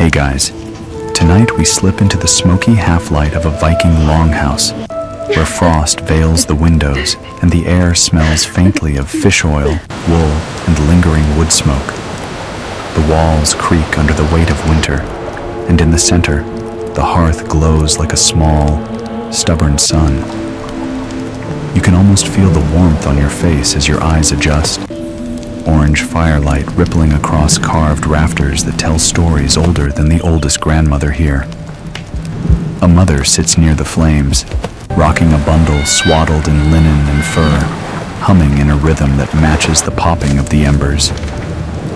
Hey guys, tonight we slip into the smoky half-light of a Viking longhouse, where frost veils the windows and the air smells faintly of fish oil, wool, and lingering wood smoke. The walls creak under the weight of winter, and in the center, the hearth glows like a small, stubborn sun. You can almost feel the warmth on your face as your eyes adjust. Orange firelight rippling across carved rafters that tell stories older than the oldest grandmother here. A mother sits near the flames, rocking a bundle swaddled in linen and fur, humming in a rhythm that matches the popping of the embers.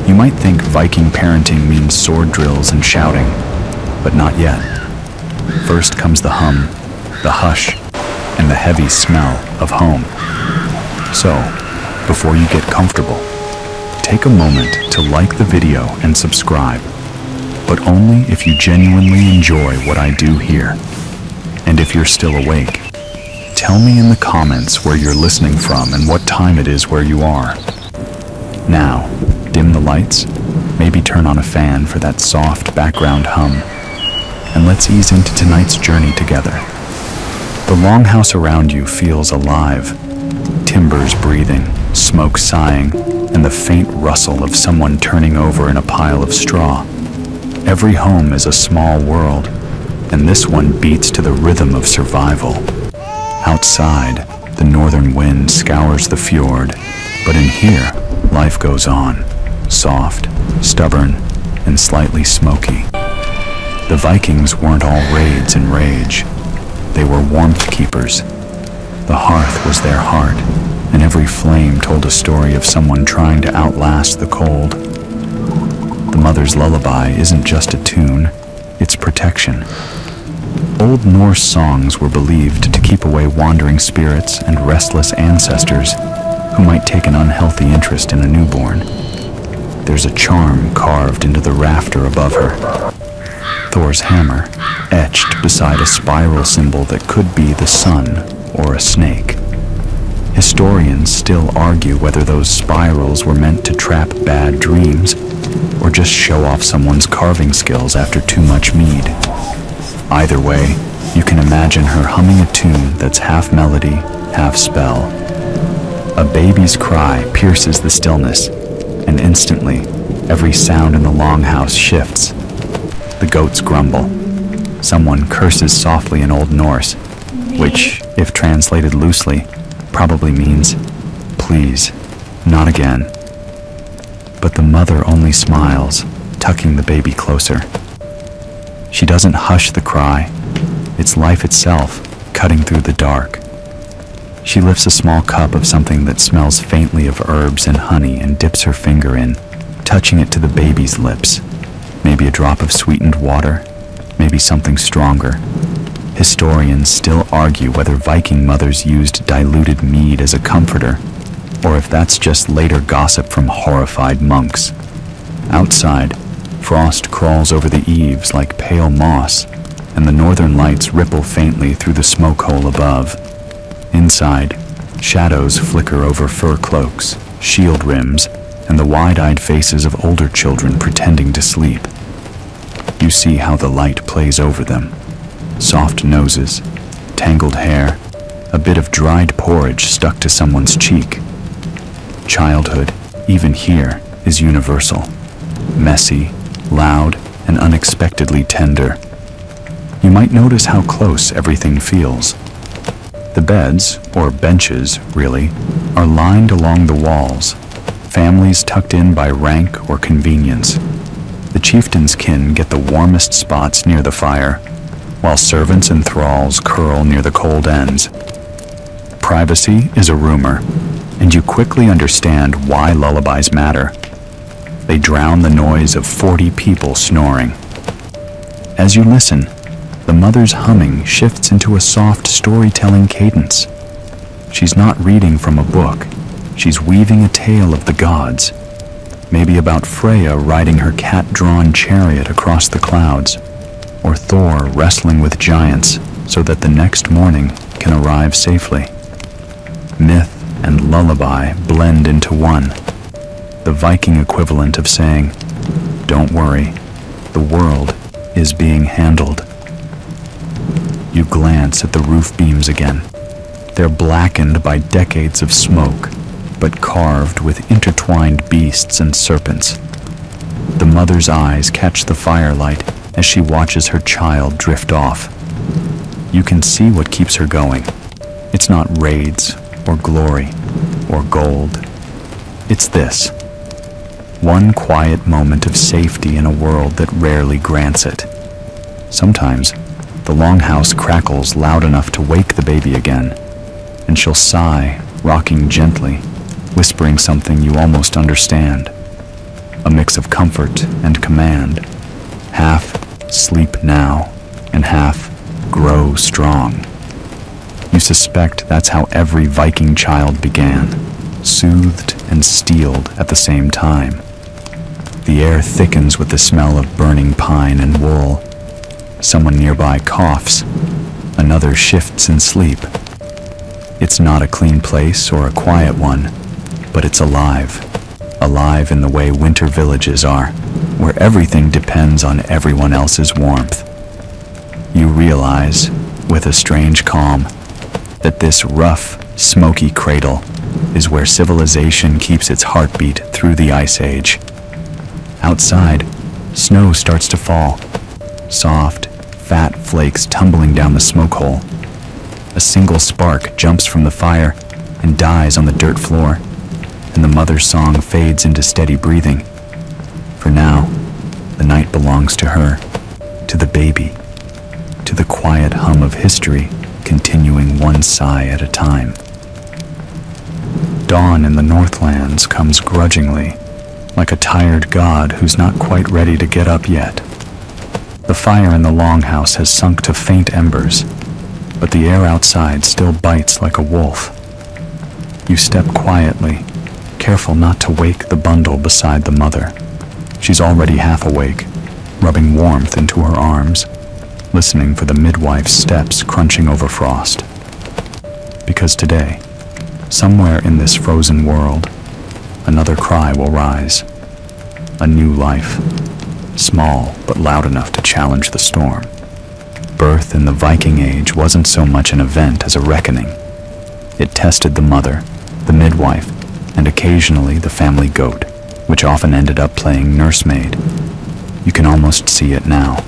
You might think Viking parenting means sword drills and shouting, but not yet. First comes the hum, the hush, and the heavy smell of home. So, before you get comfortable, take a moment to like the video and subscribe, but only if you genuinely enjoy what I do here. And if you're still awake, tell me in the comments where you're listening from and what time it is where you are. Now, dim the lights, maybe turn on a fan for that soft background hum, and let's ease into tonight's journey together. The longhouse around you feels alive, timbers breathing, smoke sighing, and the faint rustle of someone turning over in a pile of straw. Every home is a small world, and this one beats to the rhythm of survival. Outside, the northern wind scours the fjord, but in here, life goes on, soft, stubborn, and slightly smoky. The Vikings weren't all raids and rage. They were warmth keepers. The hearth was their heart, and every flame told a story of someone trying to outlast the cold. The mother's lullaby isn't just a tune, it's protection. Old Norse songs were believed to keep away wandering spirits and restless ancestors who might take an unhealthy interest in a newborn. There's a charm carved into the rafter above her. Thor's hammer, etched beside a spiral symbol that could be the sun or a snake. Historians still argue whether those spirals were meant to trap bad dreams or just show off someone's carving skills after too much mead. Either way, you can imagine her humming a tune that's half melody, half spell. A baby's cry pierces the stillness, and instantly, every sound in the longhouse shifts. The goats grumble. Someone curses softly in Old Norse, which, if translated loosely, probably means, "Please, not again." But the mother only smiles, tucking the baby closer. She doesn't hush the cry. It's life itself, cutting through the dark. She lifts a small cup of something that smells faintly of herbs and honey and dips her finger in, touching it to the baby's lips. Maybe a drop of sweetened water, maybe something stronger. Historians still argue whether Viking mothers used diluted mead as a comforter, or if that's just later gossip from horrified monks. Outside, frost crawls over the eaves like pale moss, and the northern lights ripple faintly through the smoke hole above. Inside, shadows flicker over fur cloaks, shield rims, and the wide-eyed faces of older children pretending to sleep. You see how the light plays over them. Soft noses, tangled hair, a bit of dried porridge stuck to someone's cheek. Childhood, even here, is universal. Messy, loud, and unexpectedly tender. You might notice how close everything feels. The beds, or benches, really, are lined along the walls, families tucked in by rank or convenience. The chieftain's kin get the warmest spots near the fire, while servants and thralls curl near the cold ends. Privacy is a rumor, and you quickly understand why lullabies matter. They drown the noise of 40 people snoring. As you listen, the mother's humming shifts into a soft storytelling cadence. She's not reading from a book. She's weaving a tale of the gods, maybe about Freya riding her cat-drawn chariot across the clouds, or Thor wrestling with giants so that the next morning can arrive safely. Myth and lullaby blend into one, the Viking equivalent of saying, "Don't worry, the world is being handled. You glance at the roof beams again. They're blackened by decades of smoke, but carved with intertwined beasts and serpents. The mother's eyes catch the firelight as she watches her child drift off. You can see what keeps her going. It's not raids or glory or gold. It's this. One quiet moment of safety in a world that rarely grants it. Sometimes, the longhouse crackles loud enough to wake the baby again, and she'll sigh, rocking gently, whispering something you almost understand. A mix of comfort and command. Half sleep now, and half grow strong. You suspect that's how every Viking child began, soothed and steeled at the same time. The air thickens with the smell of burning pine and wool. Someone nearby coughs. Another shifts in sleep. It's not a clean place or a quiet one, but it's alive. Alive in the way winter villages are, where everything depends on everyone else's warmth. You realize, with a strange calm, that this rough, smoky cradle is where civilization keeps its heartbeat through the ice age. Outside, snow starts to fall, soft, fat flakes tumbling down the smoke hole. A single spark jumps from the fire and dies on the dirt floor, and the mother's song fades into steady breathing. For now, the night belongs to her, to the baby, to the quiet hum of history continuing one sigh at a time. Dawn in the Northlands comes grudgingly, like a tired god who's not quite ready to get up yet. The fire in the longhouse has sunk to faint embers, but the air outside still bites like a wolf. You step quietly, careful not to wake the bundle beside the mother. She's already half awake, rubbing warmth into her arms, listening for the midwife's steps crunching over frost. Because today, somewhere in this frozen world, another cry will rise. A new life, small but loud enough to challenge the storm. Birth in the Viking Age wasn't so much an event as a reckoning. It tested the mother, the midwife, and occasionally the family goat, which often ended up playing nursemaid. You can almost see it now.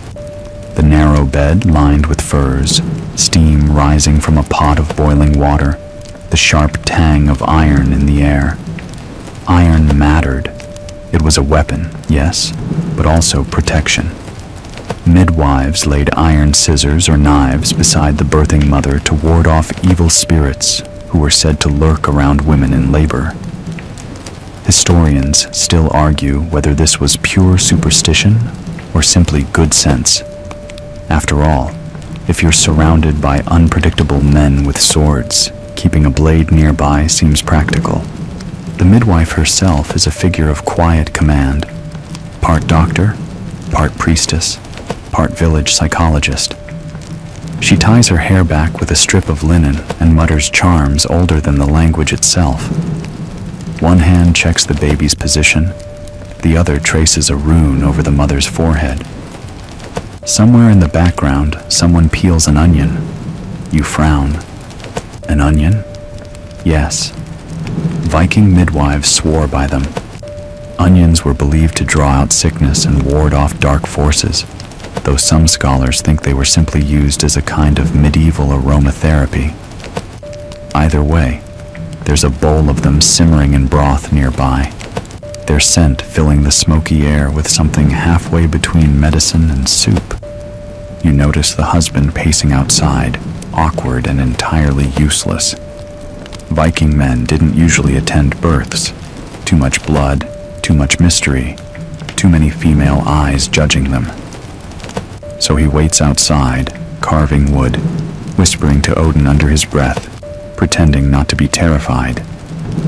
The narrow bed lined with furs, steam rising from a pot of boiling water, the sharp tang of iron in the air. Iron mattered. It was a weapon, yes, but also protection. Midwives laid iron scissors or knives beside the birthing mother to ward off evil spirits who were said to lurk around women in labor. Historians still argue whether this was pure superstition or simply good sense. After all, if you're surrounded by unpredictable men with swords, keeping a blade nearby seems practical. The midwife herself is a figure of quiet command, part doctor, part priestess, part village psychologist. She ties her hair back with a strip of linen and mutters charms older than the language itself. One hand checks the baby's position, the other traces a rune over the mother's forehead. Somewhere in the background, someone peels an onion. You frown. An onion? Yes. Viking midwives swore by them. Onions were believed to draw out sickness and ward off dark forces, though some scholars think they were simply used as a kind of medieval aromatherapy. Either way, there's a bowl of them simmering in broth nearby, their scent filling the smoky air with something halfway between medicine and soup. You notice the husband pacing outside, awkward and entirely useless. Viking men didn't usually attend births. Too much blood, too much mystery, too many female eyes judging them. So he waits outside, carving wood, whispering to Odin under his breath, pretending not to be terrified.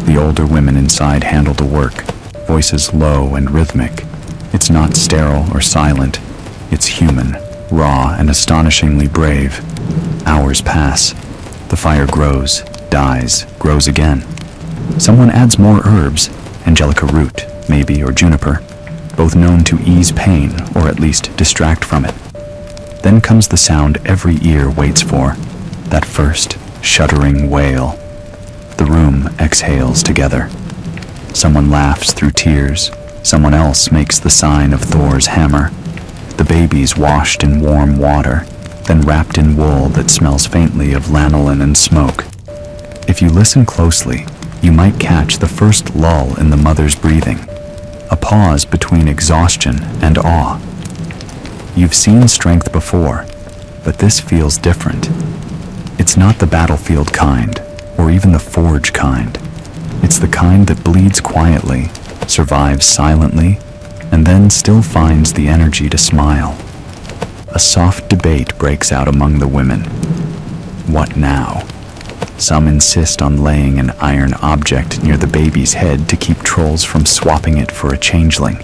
The older women inside handle the work, voices low and rhythmic. It's not sterile or silent. It's human, raw, and astonishingly brave. Hours pass. The fire grows, dies, grows again. Someone adds more herbs, angelica root, maybe, or juniper, both known to ease pain or at least distract from it. Then comes the sound every ear waits for, that first shuddering wail. The room exhales together. Someone laughs through tears. Someone else makes the sign of Thor's hammer. The baby's washed in warm water, then wrapped in wool that smells faintly of lanolin and smoke. If you listen closely, you might catch the first lull in the mother's breathing, a pause between exhaustion and awe. You've seen strength before, but this feels different. It's not the battlefield kind, or even the forge kind. It's the kind that bleeds quietly, survives silently, and then still finds the energy to smile. A soft debate breaks out among the women. What now? Some insist on laying an iron object near the baby's head to keep trolls from swapping it for a changeling.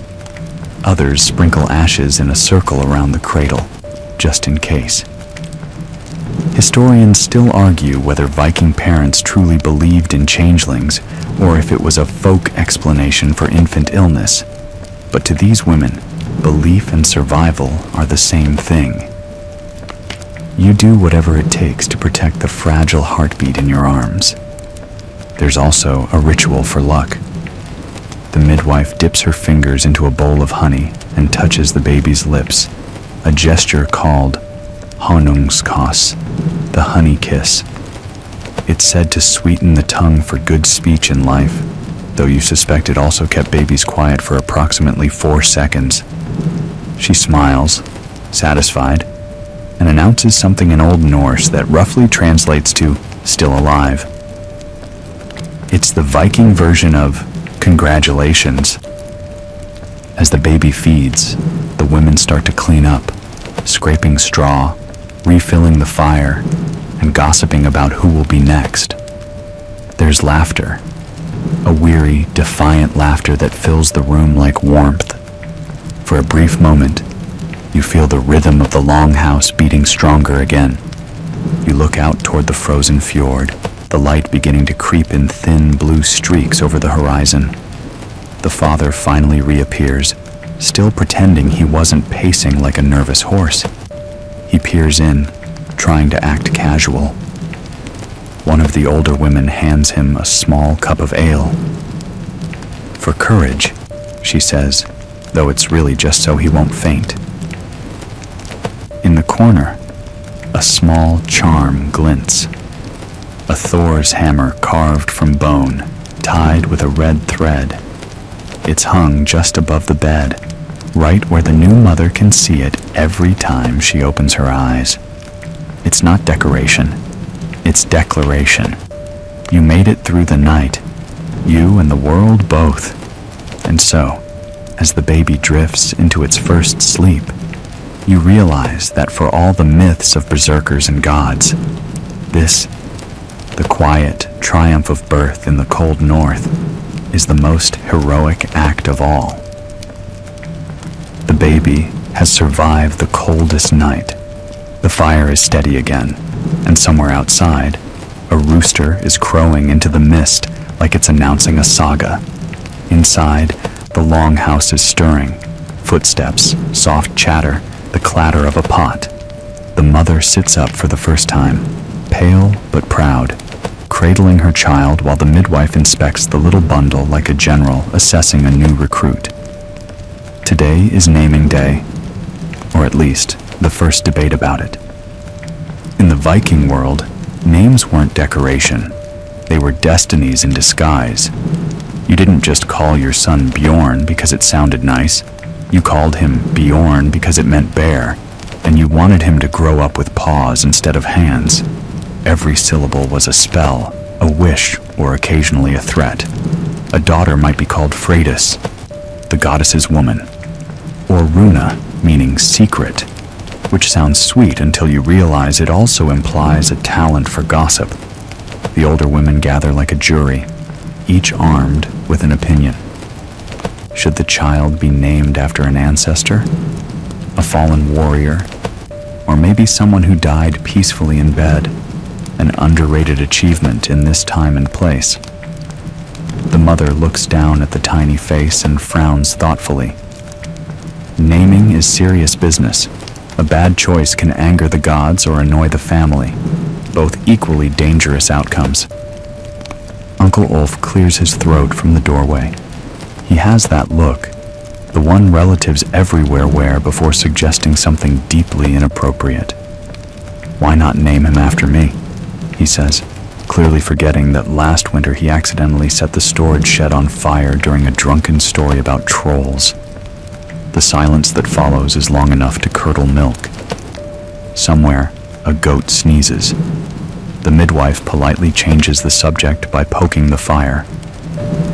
Others sprinkle ashes in a circle around the cradle, just in case. Historians still argue whether Viking parents truly believed in changelings or if it was a folk explanation for infant illness. But to these women, belief and survival are the same thing. You do whatever it takes to protect the fragile heartbeat in your arms. There's also a ritual for luck. The midwife dips her fingers into a bowl of honey and touches the baby's lips, a gesture called honungskos, the honey kiss. It's said to sweeten the tongue for good speech in life, though you suspect it also kept babies quiet for approximately 4 seconds. She smiles, satisfied, and announces something in Old Norse that roughly translates to still alive. It's the Viking version of congratulations. As the baby feeds, the women start to clean up, scraping straw, refilling the fire, and gossiping about who will be next. There's laughter, a weary, defiant laughter that fills the room like warmth. For a brief moment, you feel the rhythm of the longhouse beating stronger again. You look out toward the frozen fjord, the light beginning to creep in thin blue streaks over the horizon. The father finally reappears, still pretending he wasn't pacing like a nervous horse. He peers in, trying to act casual. One of the older women hands him a small cup of ale. "For courage," she says, though it's really just so he won't faint. In the corner, a small charm glints. A Thor's hammer carved from bone, tied with a red thread. It's hung just above the bed, right where the new mother can see it every time she opens her eyes. It's not decoration, it's declaration. You made it through the night, you and the world both. And so, as the baby drifts into its first sleep, you realize that for all the myths of berserkers and gods, this, the quiet triumph of birth in the cold north, is the most heroic act of all. The baby has survived the coldest night. The fire is steady again, and somewhere outside, a rooster is crowing into the mist like it's announcing a saga. Inside, the longhouse is stirring. Footsteps, soft chatter, the clatter of a pot. The mother sits up for the first time, pale but proud, cradling her child while the midwife inspects the little bundle like a general assessing a new recruit. Today is naming day, or at least the first debate about it. In the Viking world, names weren't decoration. They were destinies in disguise. You didn't just call your son Bjorn because it sounded nice. You called him Bjorn because it meant bear, and you wanted him to grow up with paws instead of hands. Every syllable was a spell, a wish, or occasionally a threat. A daughter might be called Freydis, the goddess's woman, or Runa, meaning secret, which sounds sweet until you realize it also implies a talent for gossip. The older women gather like a jury, each armed with an opinion. Should the child be named after an ancestor, a fallen warrior, or maybe someone who died peacefully in bed, an underrated achievement in this time and place? The mother looks down at the tiny face and frowns thoughtfully. Naming is serious business. A bad choice can anger the gods or annoy the family, both equally dangerous outcomes. Uncle Ulf clears his throat from the doorway. He has that look, the one relatives everywhere wear before suggesting something deeply inappropriate. "Why not name him after me?" he says, clearly forgetting that last winter he accidentally set the storage shed on fire during a drunken story about trolls. The silence that follows is long enough to curdle milk. Somewhere, a goat sneezes. The midwife politely changes the subject by poking the fire.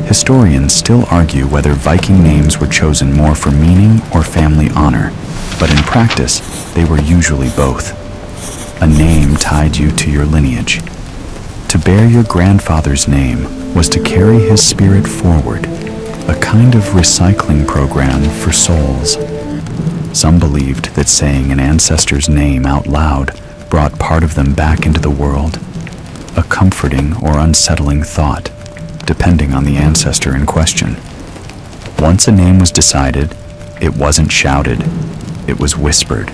Historians still argue whether Viking names were chosen more for meaning or family honor, but in practice, they were usually both. A name tied you to your lineage. To bear your grandfather's name was to carry his spirit forward, a kind of recycling program for souls. Some believed that saying an ancestor's name out loud brought part of them back into the world, a comforting or unsettling thought, depending on the ancestor in question. Once a name was decided, it wasn't shouted, it was whispered.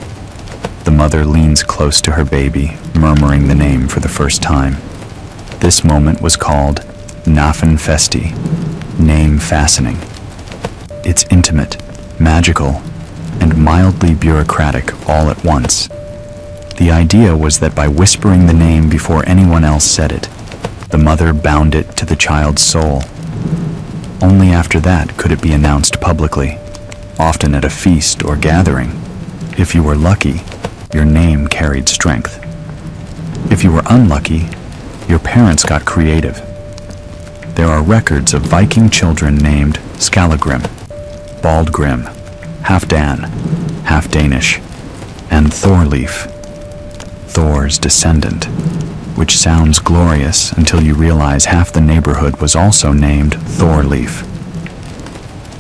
The mother leans close to her baby, murmuring the name for the first time. This moment was called Nafen Festi, name fastening. It's intimate, magical, and mildly bureaucratic all at once. The idea was that by whispering the name before anyone else said it, the mother bound it to the child's soul. Only after that could it be announced publicly, often at a feast or gathering. If you were lucky, your name carried strength. If you were unlucky, your parents got creative. There are records of Viking children named Skallagrim, Baldgrim, Halfdan, half Danish, and Thorleif, Thor's descendant, which sounds glorious until you realize half the neighborhood was also named Thorleif.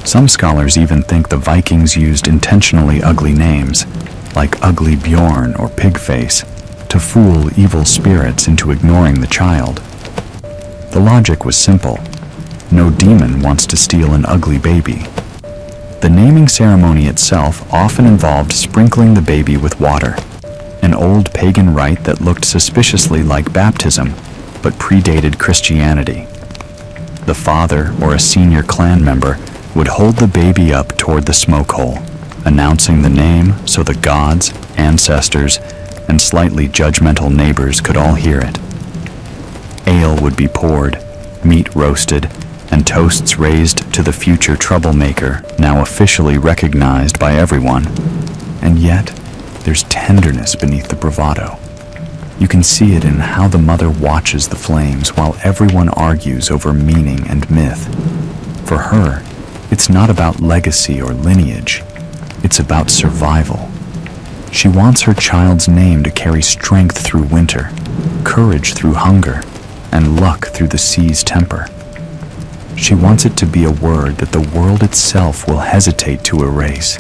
Some scholars even think the Vikings used intentionally ugly names, like Ugly Bjorn or Pigface, to fool evil spirits into ignoring the child. The logic was simple. No demon wants to steal an ugly baby. The naming ceremony itself often involved sprinkling the baby with water, an old pagan rite that looked suspiciously like baptism, but predated Christianity. The father or a senior clan member would hold the baby up toward the smoke hole, announcing the name so the gods, ancestors, and slightly judgmental neighbors could all hear it. Ale would be poured, meat roasted, and toasts raised to the future troublemaker, now officially recognized by everyone. And yet, there's tenderness beneath the bravado. You can see it in how the mother watches the flames while everyone argues over meaning and myth. For her, it's not about legacy or lineage. It's about survival. She wants her child's name to carry strength through winter, courage through hunger, and luck through the sea's temper. She wants it to be a word that the world itself will hesitate to erase.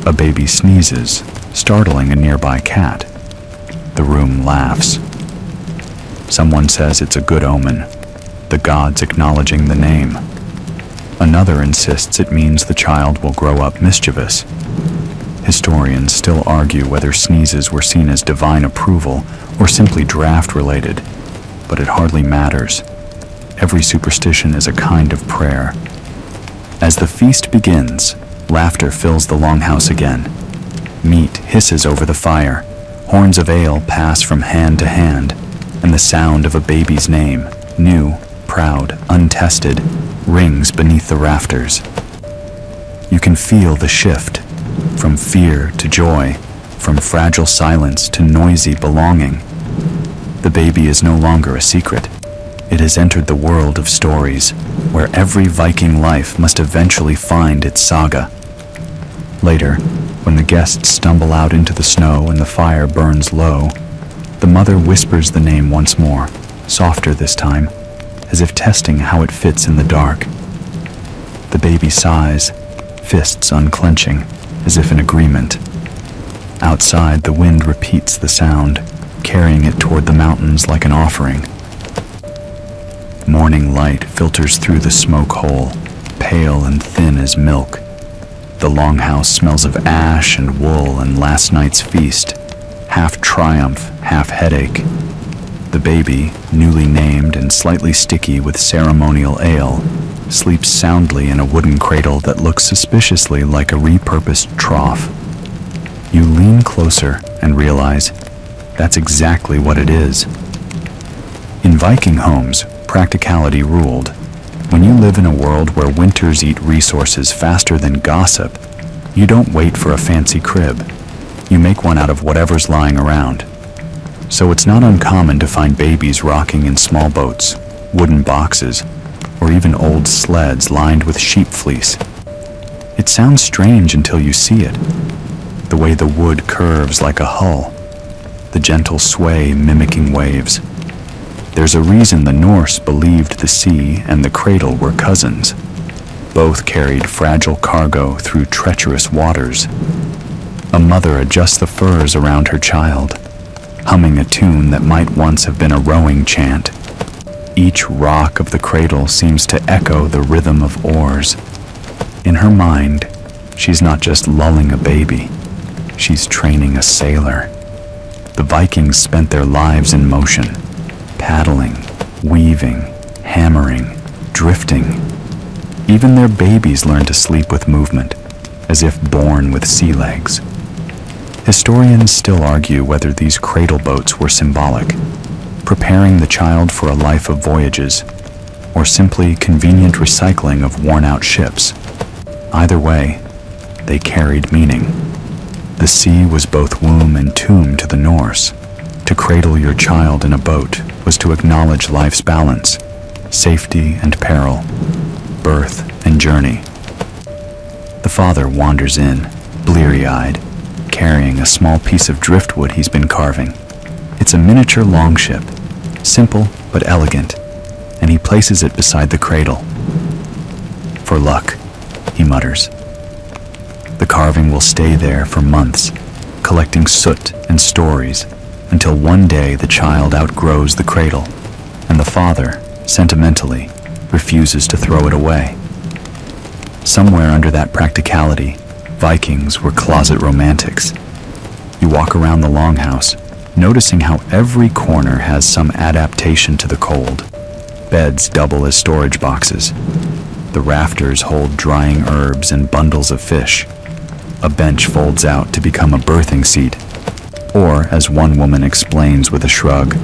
A baby sneezes, startling a nearby cat. The room laughs. Someone says it's a good omen, the gods acknowledging the name. Another insists it means the child will grow up mischievous. Historians still argue whether sneezes were seen as divine approval or simply draft-related, but it hardly matters. Every superstition is a kind of prayer. As the feast begins, laughter fills the longhouse again. Meat hisses over the fire, horns of ale pass from hand to hand, and the sound of a baby's name, new, proud, untested, rings beneath the rafters. You can feel the shift, from fear to joy, from fragile silence to noisy belonging. The baby is no longer a secret. It has entered the world of stories, where every Viking life must eventually find its saga. Later, when the guests stumble out into the snow and the fire burns low, the mother whispers the name once more, softer this time, as if testing how it fits in the dark. The baby sighs, fists unclenching, as if in agreement. Outside, the wind repeats the sound, carrying it toward the mountains like an offering. Morning light filters through the smoke hole, pale and thin as milk. The longhouse smells of ash and wool and last night's feast, half triumph, half headache. The baby, newly named and slightly sticky with ceremonial ale, sleeps soundly in a wooden cradle that looks suspiciously like a repurposed trough. You lean closer and realize that's exactly what it is. In Viking homes, practicality ruled. When you live in a world where winters eat resources faster than gossip, you don't wait for a fancy crib. You make one out of whatever's lying around. So it's not uncommon to find babies rocking in small boats, wooden boxes, or even old sleds lined with sheep fleece. It sounds strange until you see it. The way the wood curves like a hull, the gentle sway mimicking waves. There's a reason the Norse believed the sea and the cradle were cousins. Both carried fragile cargo through treacherous waters. A mother adjusts the furs around her child, humming a tune that might once have been a rowing chant. Each rock of the cradle seems to echo the rhythm of oars. In her mind, she's not just lulling a baby, she's training a sailor. The Vikings spent their lives in motion, paddling, weaving, hammering, drifting. Even their babies learn to sleep with movement, as if born with sea legs. Historians still argue whether these cradle boats were symbolic, preparing the child for a life of voyages, or simply convenient recycling of worn-out ships. Either way, they carried meaning. The sea was both womb and tomb to the Norse. To cradle your child in a boat was to acknowledge life's balance, safety and peril, birth and journey. The father wanders in, bleary-eyed, carrying a small piece of driftwood he's been carving. It's a miniature longship, simple but elegant, and he places it beside the cradle. For luck, he mutters. The carving will stay there for months, collecting soot and stories, until one day the child outgrows the cradle, and the father, sentimentally, refuses to throw it away. Somewhere under that practicality, Vikings were closet romantics. You walk around the longhouse, noticing how every corner has some adaptation to the cold. Beds double as storage boxes. The rafters hold drying herbs and bundles of fish. A bench folds out to become a birthing seat. Or, as one woman explains with a shrug,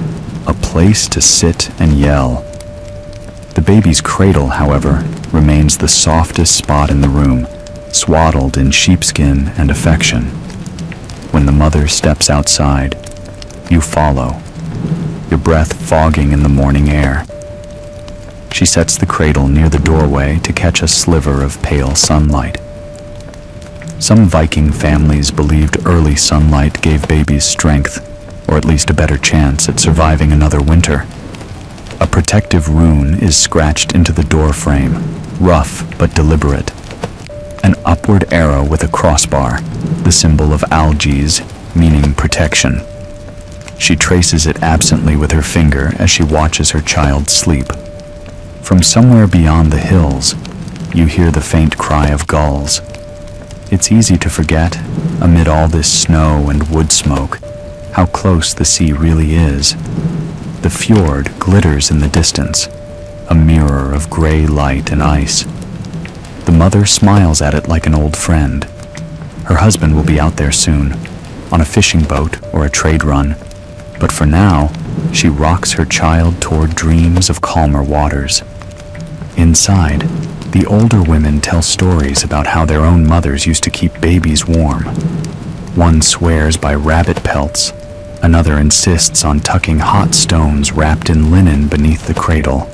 a place to sit and yell. The baby's cradle, however, remains the softest spot in the room, swaddled in sheepskin and affection. When the mother steps outside, you follow, your breath fogging in the morning air. She sets the cradle near the doorway to catch a sliver of pale sunlight. Some Viking families believed early sunlight gave babies strength, or at least a better chance at surviving another winter. A protective rune is scratched into the door frame, rough but deliberate. An upward arrow with a crossbar, the symbol of algaes, meaning protection. She traces it absently with her finger as she watches her child sleep. From somewhere beyond the hills, you hear the faint cry of gulls. It's easy to forget, amid all this snow and wood smoke, how close the sea really is. The fjord glitters in the distance, a mirror of gray light and ice. The mother smiles at it like an old friend. Her husband will be out there soon, on a fishing boat or a trade run, but for now, she rocks her child toward dreams of calmer waters. Inside, the older women tell stories about how their own mothers used to keep babies warm. One swears by rabbit pelts, another insists on tucking hot stones wrapped in linen beneath the cradle.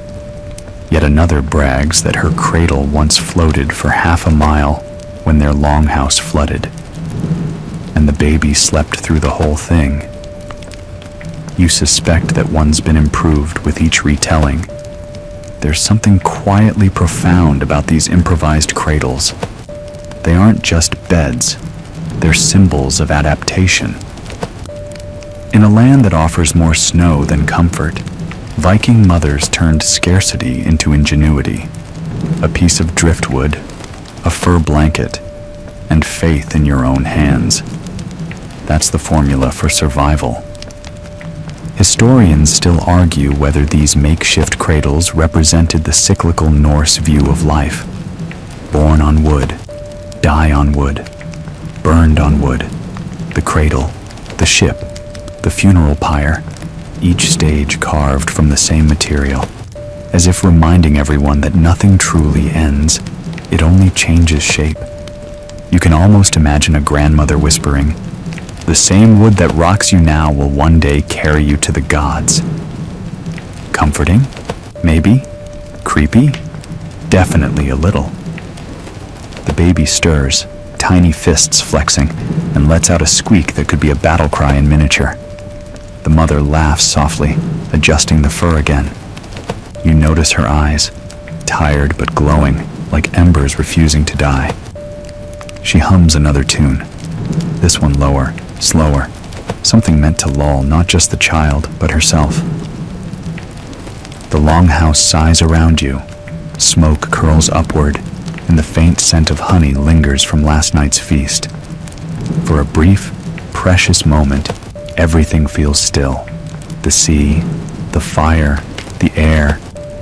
Yet another brags that her cradle once floated for half a mile when their longhouse flooded, and the baby slept through the whole thing. You suspect that one's been improved with each retelling. There's something quietly profound about these improvised cradles. They aren't just beds, they're symbols of adaptation. In a land that offers more snow than comfort, Viking mothers turned scarcity into ingenuity. A piece of driftwood, a fur blanket, and faith in your own hands. That's the formula for survival. Historians still argue whether these makeshift cradles represented the cyclical Norse view of life. Born on wood, die on wood, burned on wood, the cradle, the ship, the funeral pyre, each stage carved from the same material, as if reminding everyone that nothing truly ends, it only changes shape. You can almost imagine a grandmother whispering, "The same wood that rocks you now will one day carry you to the gods." Comforting? Maybe. Creepy? Definitely a little. The baby stirs, tiny fists flexing, and lets out a squeak that could be a battle cry in miniature. The mother laughs softly, adjusting the fur again. You notice her eyes, tired but glowing, like embers refusing to die. She hums another tune, this one lower, slower, something meant to lull not just the child, but herself. The longhouse sighs around you. Smoke curls upward, and the faint scent of honey lingers from last night's feast. For a brief, precious moment, everything feels still. The sea, the fire, the air,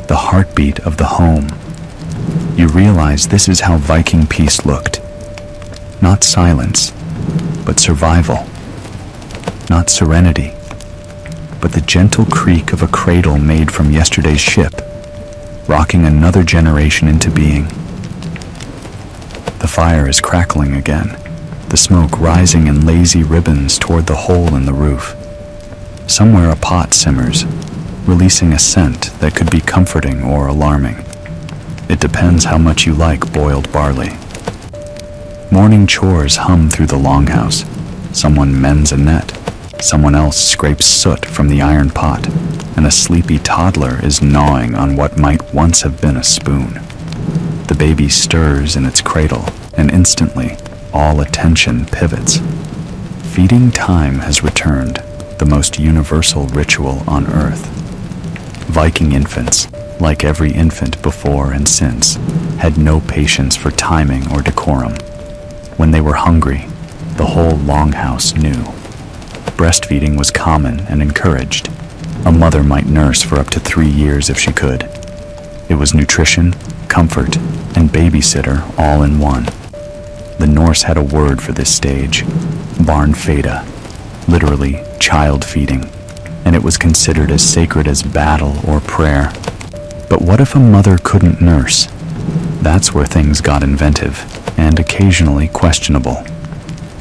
the heartbeat of the home. You realize this is how Viking peace looked. Not silence, but survival. Not serenity, but the gentle creak of a cradle made from yesterday's ship, rocking another generation into being. The fire is crackling again, the smoke rising in lazy ribbons toward the hole in the roof. Somewhere a pot simmers, releasing a scent that could be comforting or alarming. It depends how much you like boiled barley. Morning chores hum through the longhouse. Someone mends a net, someone else scrapes soot from the iron pot, and a sleepy toddler is gnawing on what might once have been a spoon. The baby stirs in its cradle, and instantly, all attention pivots. Feeding time has returned, the most universal ritual on Earth. Viking infants, like every infant before and since, had no patience for timing or decorum. When they were hungry, the whole longhouse knew. Breastfeeding was common and encouraged. A mother might nurse for up to 3 years if she could. It was nutrition, comfort, and babysitter all in one. The Norse had a word for this stage, barnfeda, literally child feeding, and it was considered as sacred as battle or prayer. But what if a mother couldn't nurse? That's where things got inventive, and occasionally questionable.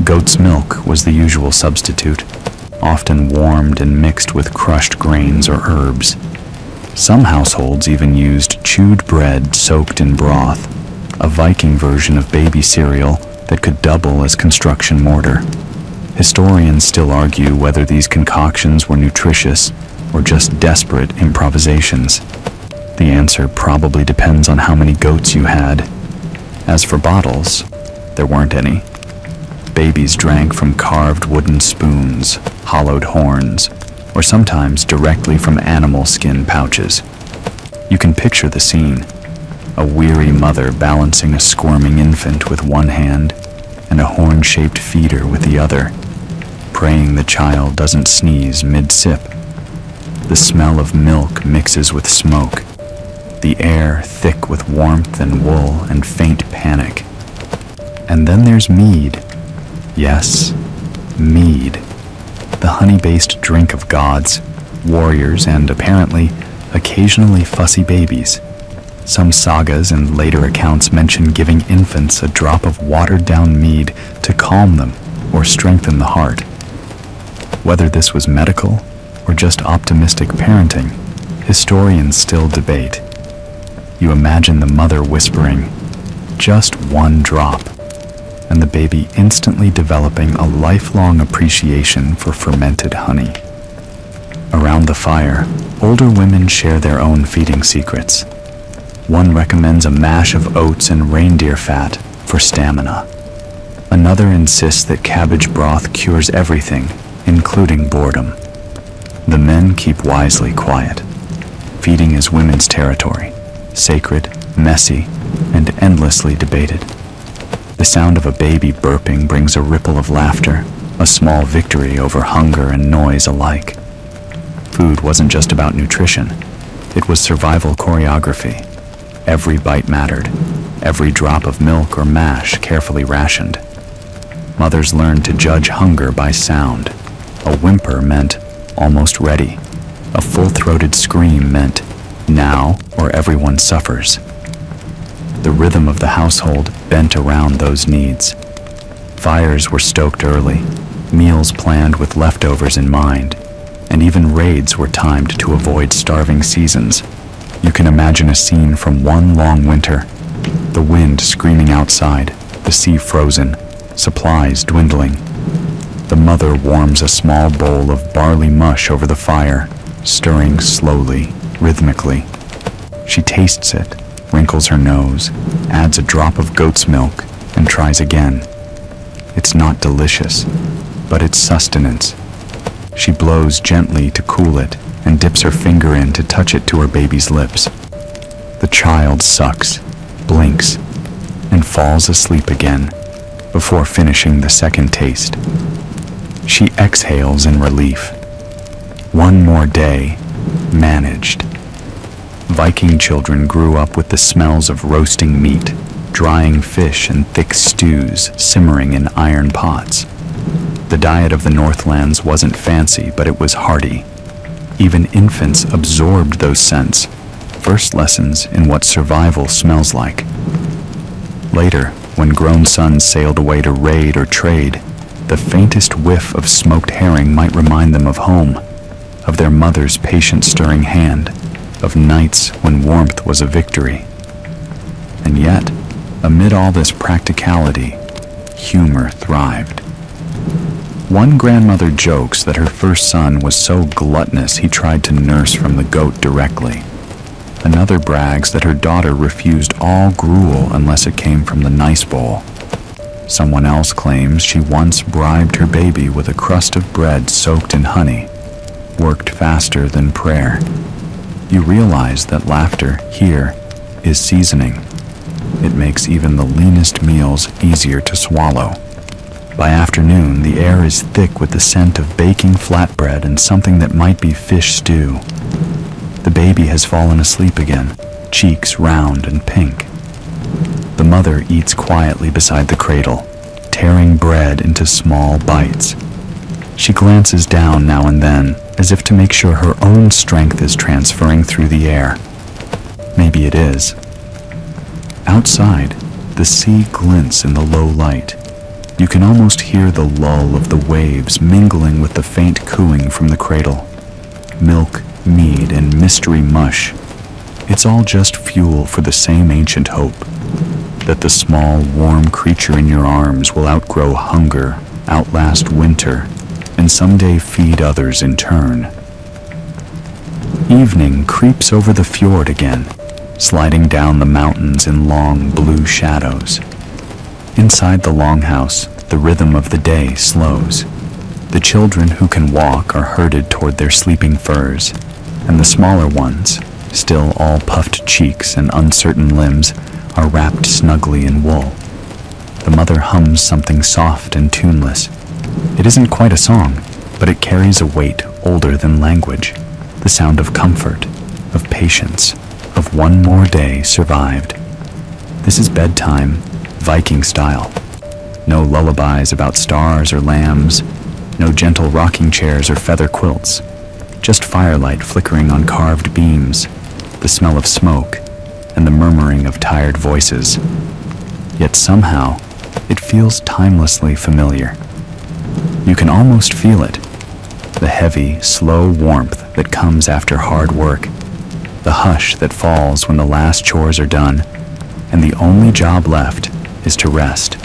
Goat's milk was the usual substitute, often warmed and mixed with crushed grains or herbs. Some households even used chewed bread soaked in broth, a Viking version of baby cereal that could double as construction mortar. Historians still argue whether these concoctions were nutritious or just desperate improvisations. The answer probably depends on how many goats you had. As for bottles, there weren't any. Babies drank from carved wooden spoons, hollowed horns, or sometimes directly from animal skin pouches. You can picture the scene. A weary mother balancing a squirming infant with one hand and a horn-shaped feeder with the other, praying the child doesn't sneeze mid-sip. The smell of milk mixes with smoke, the air thick with warmth and wool and faint panic. And then there's mead. Yes, mead. The honey-based drink of gods, warriors, and apparently, occasionally fussy babies. Some sagas and later accounts mention giving infants a drop of watered-down mead to calm them or strengthen the heart. Whether this was medical or just optimistic parenting, historians still debate. You imagine the mother whispering, "Just one drop," and the baby instantly developing a lifelong appreciation for fermented honey. Around the fire, older women share their own feeding secrets. One recommends a mash of oats and reindeer fat for stamina. Another insists that cabbage broth cures everything, including boredom. The men keep wisely quiet. Feeding is women's territory, sacred, messy, and endlessly debated. The sound of a baby burping brings a ripple of laughter, a small victory over hunger and noise alike. Food wasn't just about nutrition. It was survival choreography. Every bite mattered, every drop of milk or mash carefully rationed. Mothers learned to judge hunger by sound. A whimper meant almost ready. A full-throated scream meant now or everyone suffers. The rhythm of the household bent around those needs. Fires were stoked early, meals planned with leftovers in mind, and even raids were timed to avoid starving seasons. You can imagine a scene from one long winter. The wind screaming outside, the sea frozen, supplies dwindling. The mother warms a small bowl of barley mush over the fire, stirring slowly, rhythmically. She tastes it, wrinkles her nose, adds a drop of goat's milk, and tries again. It's not delicious, but it's sustenance. She blows gently to cool it and dips her finger in to touch it to her baby's lips. The child sucks, blinks, and falls asleep again before finishing the second taste. She exhales in relief. One more day, managed. Viking children grew up with the smells of roasting meat, drying fish, and thick stews simmering in iron pots. The diet of the Northlands wasn't fancy, but it was hearty. Even infants absorbed those scents, first lessons in what survival smells like. Later, when grown sons sailed away to raid or trade, the faintest whiff of smoked herring might remind them of home, of their mother's patient stirring hand, of nights when warmth was a victory. And yet, amid all this practicality, humor thrived. One grandmother jokes that her first son was so gluttonous he tried to nurse from the goat directly. Another brags that her daughter refused all gruel unless it came from the nice bowl. Someone else claims she once bribed her baby with a crust of bread soaked in honey, worked faster than prayer. You realize that laughter here is seasoning. It makes even the leanest meals easier to swallow. By afternoon, the air is thick with the scent of baking flatbread and something that might be fish stew. The baby has fallen asleep again, cheeks round and pink. The mother eats quietly beside the cradle, tearing bread into small bites. She glances down now and then, as if to make sure her own strength is transferring through the air. Maybe it is. Outside, the sea glints in the low light. You can almost hear the lull of the waves mingling with the faint cooing from the cradle. Milk, mead, and mystery mush. It's all just fuel for the same ancient hope, that the small, warm creature in your arms will outgrow hunger, outlast winter, and someday feed others in turn. Evening creeps over the fjord again, sliding down the mountains in long blue shadows. Inside the longhouse, the rhythm of the day slows. The children who can walk are herded toward their sleeping furs, and the smaller ones, still all puffed cheeks and uncertain limbs, are wrapped snugly in wool. The mother hums something soft and tuneless. It isn't quite a song, but it carries a weight older than language, the sound of comfort, of patience, of one more day survived. This is bedtime, Viking style. No lullabies about stars or lambs, no gentle rocking chairs or feather quilts, just firelight flickering on carved beams, the smell of smoke, and the murmuring of tired voices. Yet somehow, it feels timelessly familiar. You can almost feel it, the heavy, slow warmth that comes after hard work, the hush that falls when the last chores are done, and the only job left is to rest.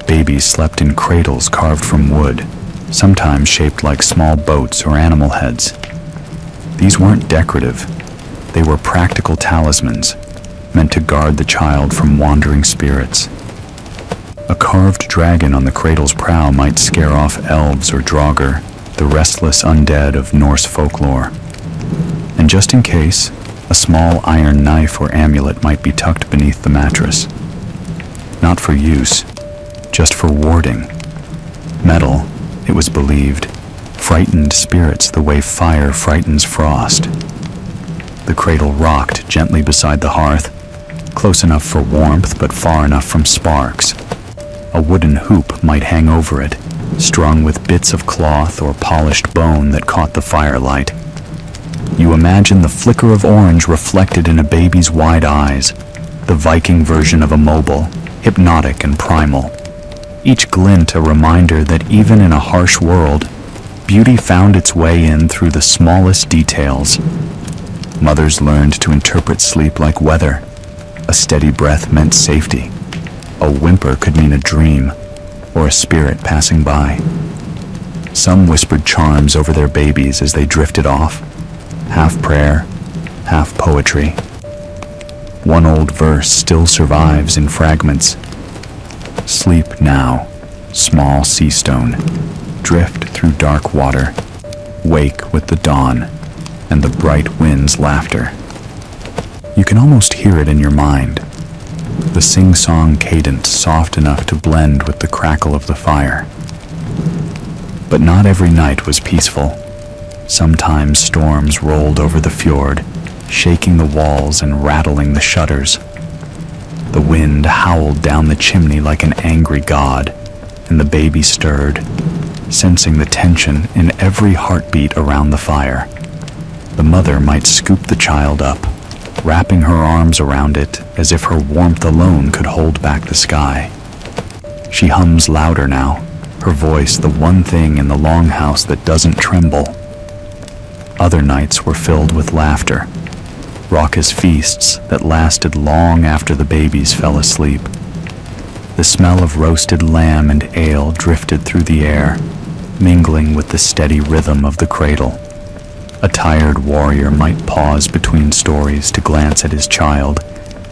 Babies slept in cradles carved from wood, sometimes shaped like small boats or animal heads. These weren't decorative. They were practical talismans, meant to guard the child from wandering spirits. A carved dragon on the cradle's prow might scare off elves or draugr, the restless undead of Norse folklore. And just in case, a small iron knife or amulet might be tucked beneath the mattress. not for use, just for warding. Metal, it was believed, frightened spirits the way fire frightens frost. The cradle rocked gently beside the hearth, close enough for warmth but far enough from sparks. A wooden hoop might hang over it, strung with bits of cloth or polished bone that caught the firelight. You imagine the flicker of orange reflected in a baby's wide eyes, the Viking version of a mobile, hypnotic and primal. Each glint a reminder that even in a harsh world, beauty found its way in through the smallest details. Mothers learned to interpret sleep like weather. A steady breath meant safety. A whimper could mean a dream, or a spirit passing by. Some whispered charms over their babies as they drifted off, half prayer, half poetry. One old verse still survives in fragments. Sleep now, small sea stone, drift through dark water, wake with the dawn and the bright wind's laughter. You can almost hear it in your mind, the sing-song cadence soft enough to blend with the crackle of the fire. But not every night was peaceful. Sometimes storms rolled over the fjord, shaking the walls and rattling the shutters. The wind howled down the chimney like an angry god, and the baby stirred, sensing the tension in every heartbeat around the fire. The mother might scoop the child up, wrapping her arms around it as if her warmth alone could hold back the sky. She hums louder now, her voice the one thing in the longhouse that doesn't tremble. Other nights were filled with laughter, raucous feasts that lasted long after the babies fell asleep. The smell of roasted lamb and ale drifted through the air, mingling with the steady rhythm of the cradle. A tired warrior might pause between stories to glance at his child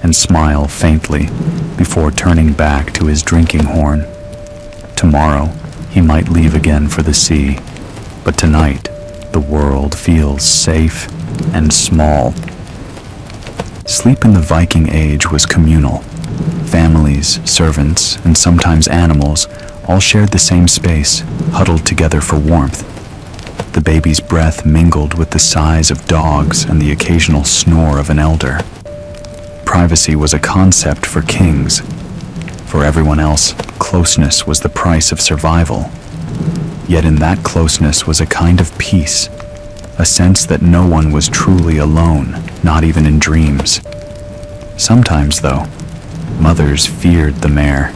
and smile faintly before turning back to his drinking horn. Tomorrow, he might leave again for the sea, but tonight, the world feels safe and small. Sleep in the Viking Age was communal. Families, servants, and sometimes animals all shared the same space, huddled together for warmth. The baby's breath mingled with the sighs of dogs and the occasional snore of an elder. Privacy was a concept for kings. For everyone else, closeness was the price of survival. Yet in that closeness was a kind of peace, a sense that no one was truly alone, not even in dreams. Sometimes, though, mothers feared the mare,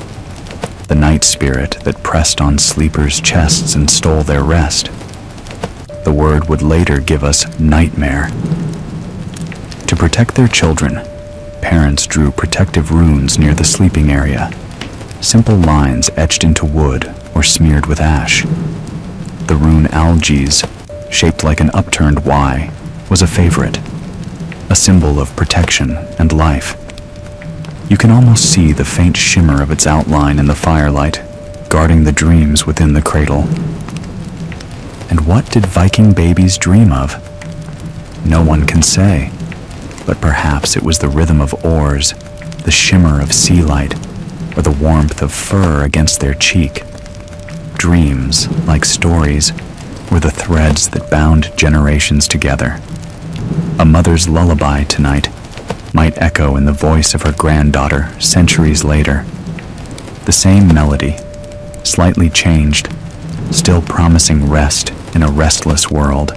the night spirit that pressed on sleepers' chests and stole their rest. The word would later give us nightmare. To protect their children, parents drew protective runes near the sleeping area, simple lines etched into wood or smeared with ash. The rune algaes, shaped like an upturned Y, was a favorite, a symbol of protection and life. You can almost see the faint shimmer of its outline in the firelight, guarding the dreams within the cradle. And what did Viking babies dream of? No one can say, but perhaps it was the rhythm of oars, the shimmer of sea light, or the warmth of fur against their cheek. Dreams, like stories, were the threads that bound generations together. A mother's lullaby tonight might echo in the voice of her granddaughter centuries later. The same melody, slightly changed, still promising rest in a restless world.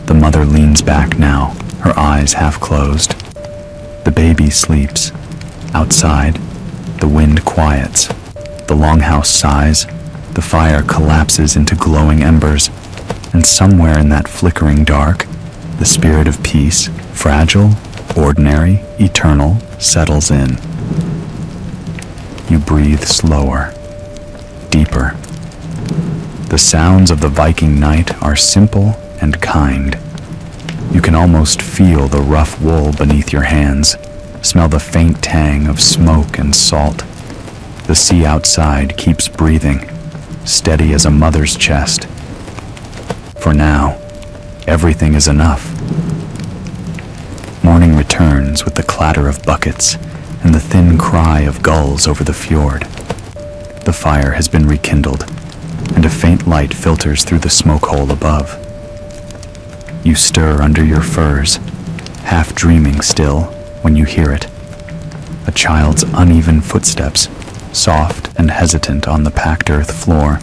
The mother leans back now, her eyes half closed. The baby sleeps. Outside, the wind quiets. The longhouse sighs. The fire collapses into glowing embers. And somewhere in that flickering dark, the spirit of peace, fragile, ordinary, eternal, settles in. You breathe slower, deeper. The sounds of the Viking night are simple and kind. You can almost feel the rough wool beneath your hands, smell the faint tang of smoke and salt. The sea outside keeps breathing, steady as a mother's chest. For now, everything is enough. Morning returns with the clatter of buckets and the thin cry of gulls over the fjord. The fire has been rekindled, and a faint light filters through the smoke hole above. You stir under your furs, half dreaming still when you hear it. A child's uneven footsteps, soft and hesitant on the packed earth floor.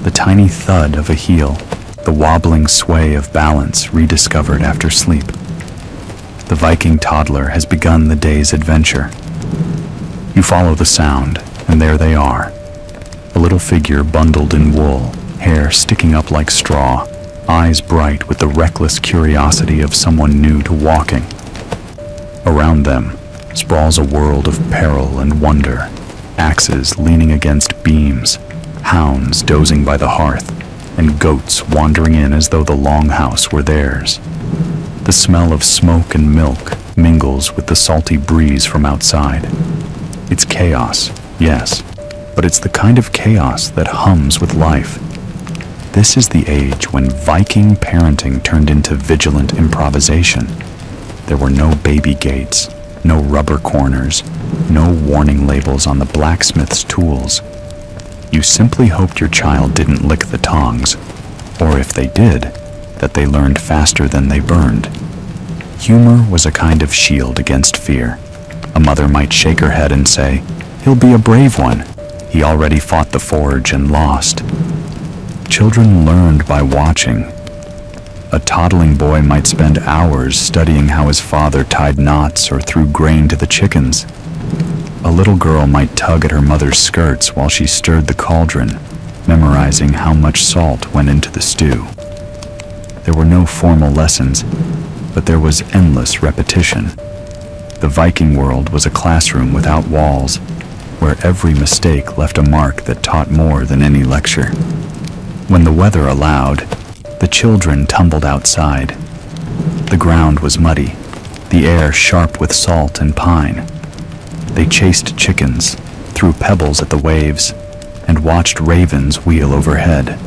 The tiny thud of a heel, the wobbling sway of balance rediscovered after sleep. The Viking toddler has begun the day's adventure. You follow the sound, and there they are. A little figure bundled in wool, hair sticking up like straw, eyes bright with the reckless curiosity of someone new to walking. Around them sprawls a world of peril and wonder, axes leaning against beams, hounds dozing by the hearth, and goats wandering in as though the longhouse were theirs. The smell of smoke and milk mingles with the salty breeze from outside. It's chaos, yes, but it's the kind of chaos that hums with life. This is the age when Viking parenting turned into vigilant improvisation. There were no baby gates, no rubber corners, no warning labels on the blacksmith's tools. You simply hoped your child didn't lick the tongs, or if they did, that they learned faster than they burned. Humor was a kind of shield against fear. A mother might shake her head and say, "He'll be a brave one. He already fought the forge and lost." Children learned by watching. A toddling boy might spend hours studying how his father tied knots or threw grain to the chickens. A little girl might tug at her mother's skirts while she stirred the cauldron, memorizing how much salt went into the stew. There were no formal lessons, but there was endless repetition. The Viking world was a classroom without walls, where every mistake left a mark that taught more than any lecture. When the weather allowed, the children tumbled outside. The ground was muddy, the air sharp with salt and pine. They chased chickens, threw pebbles at the waves, and watched ravens wheel overhead.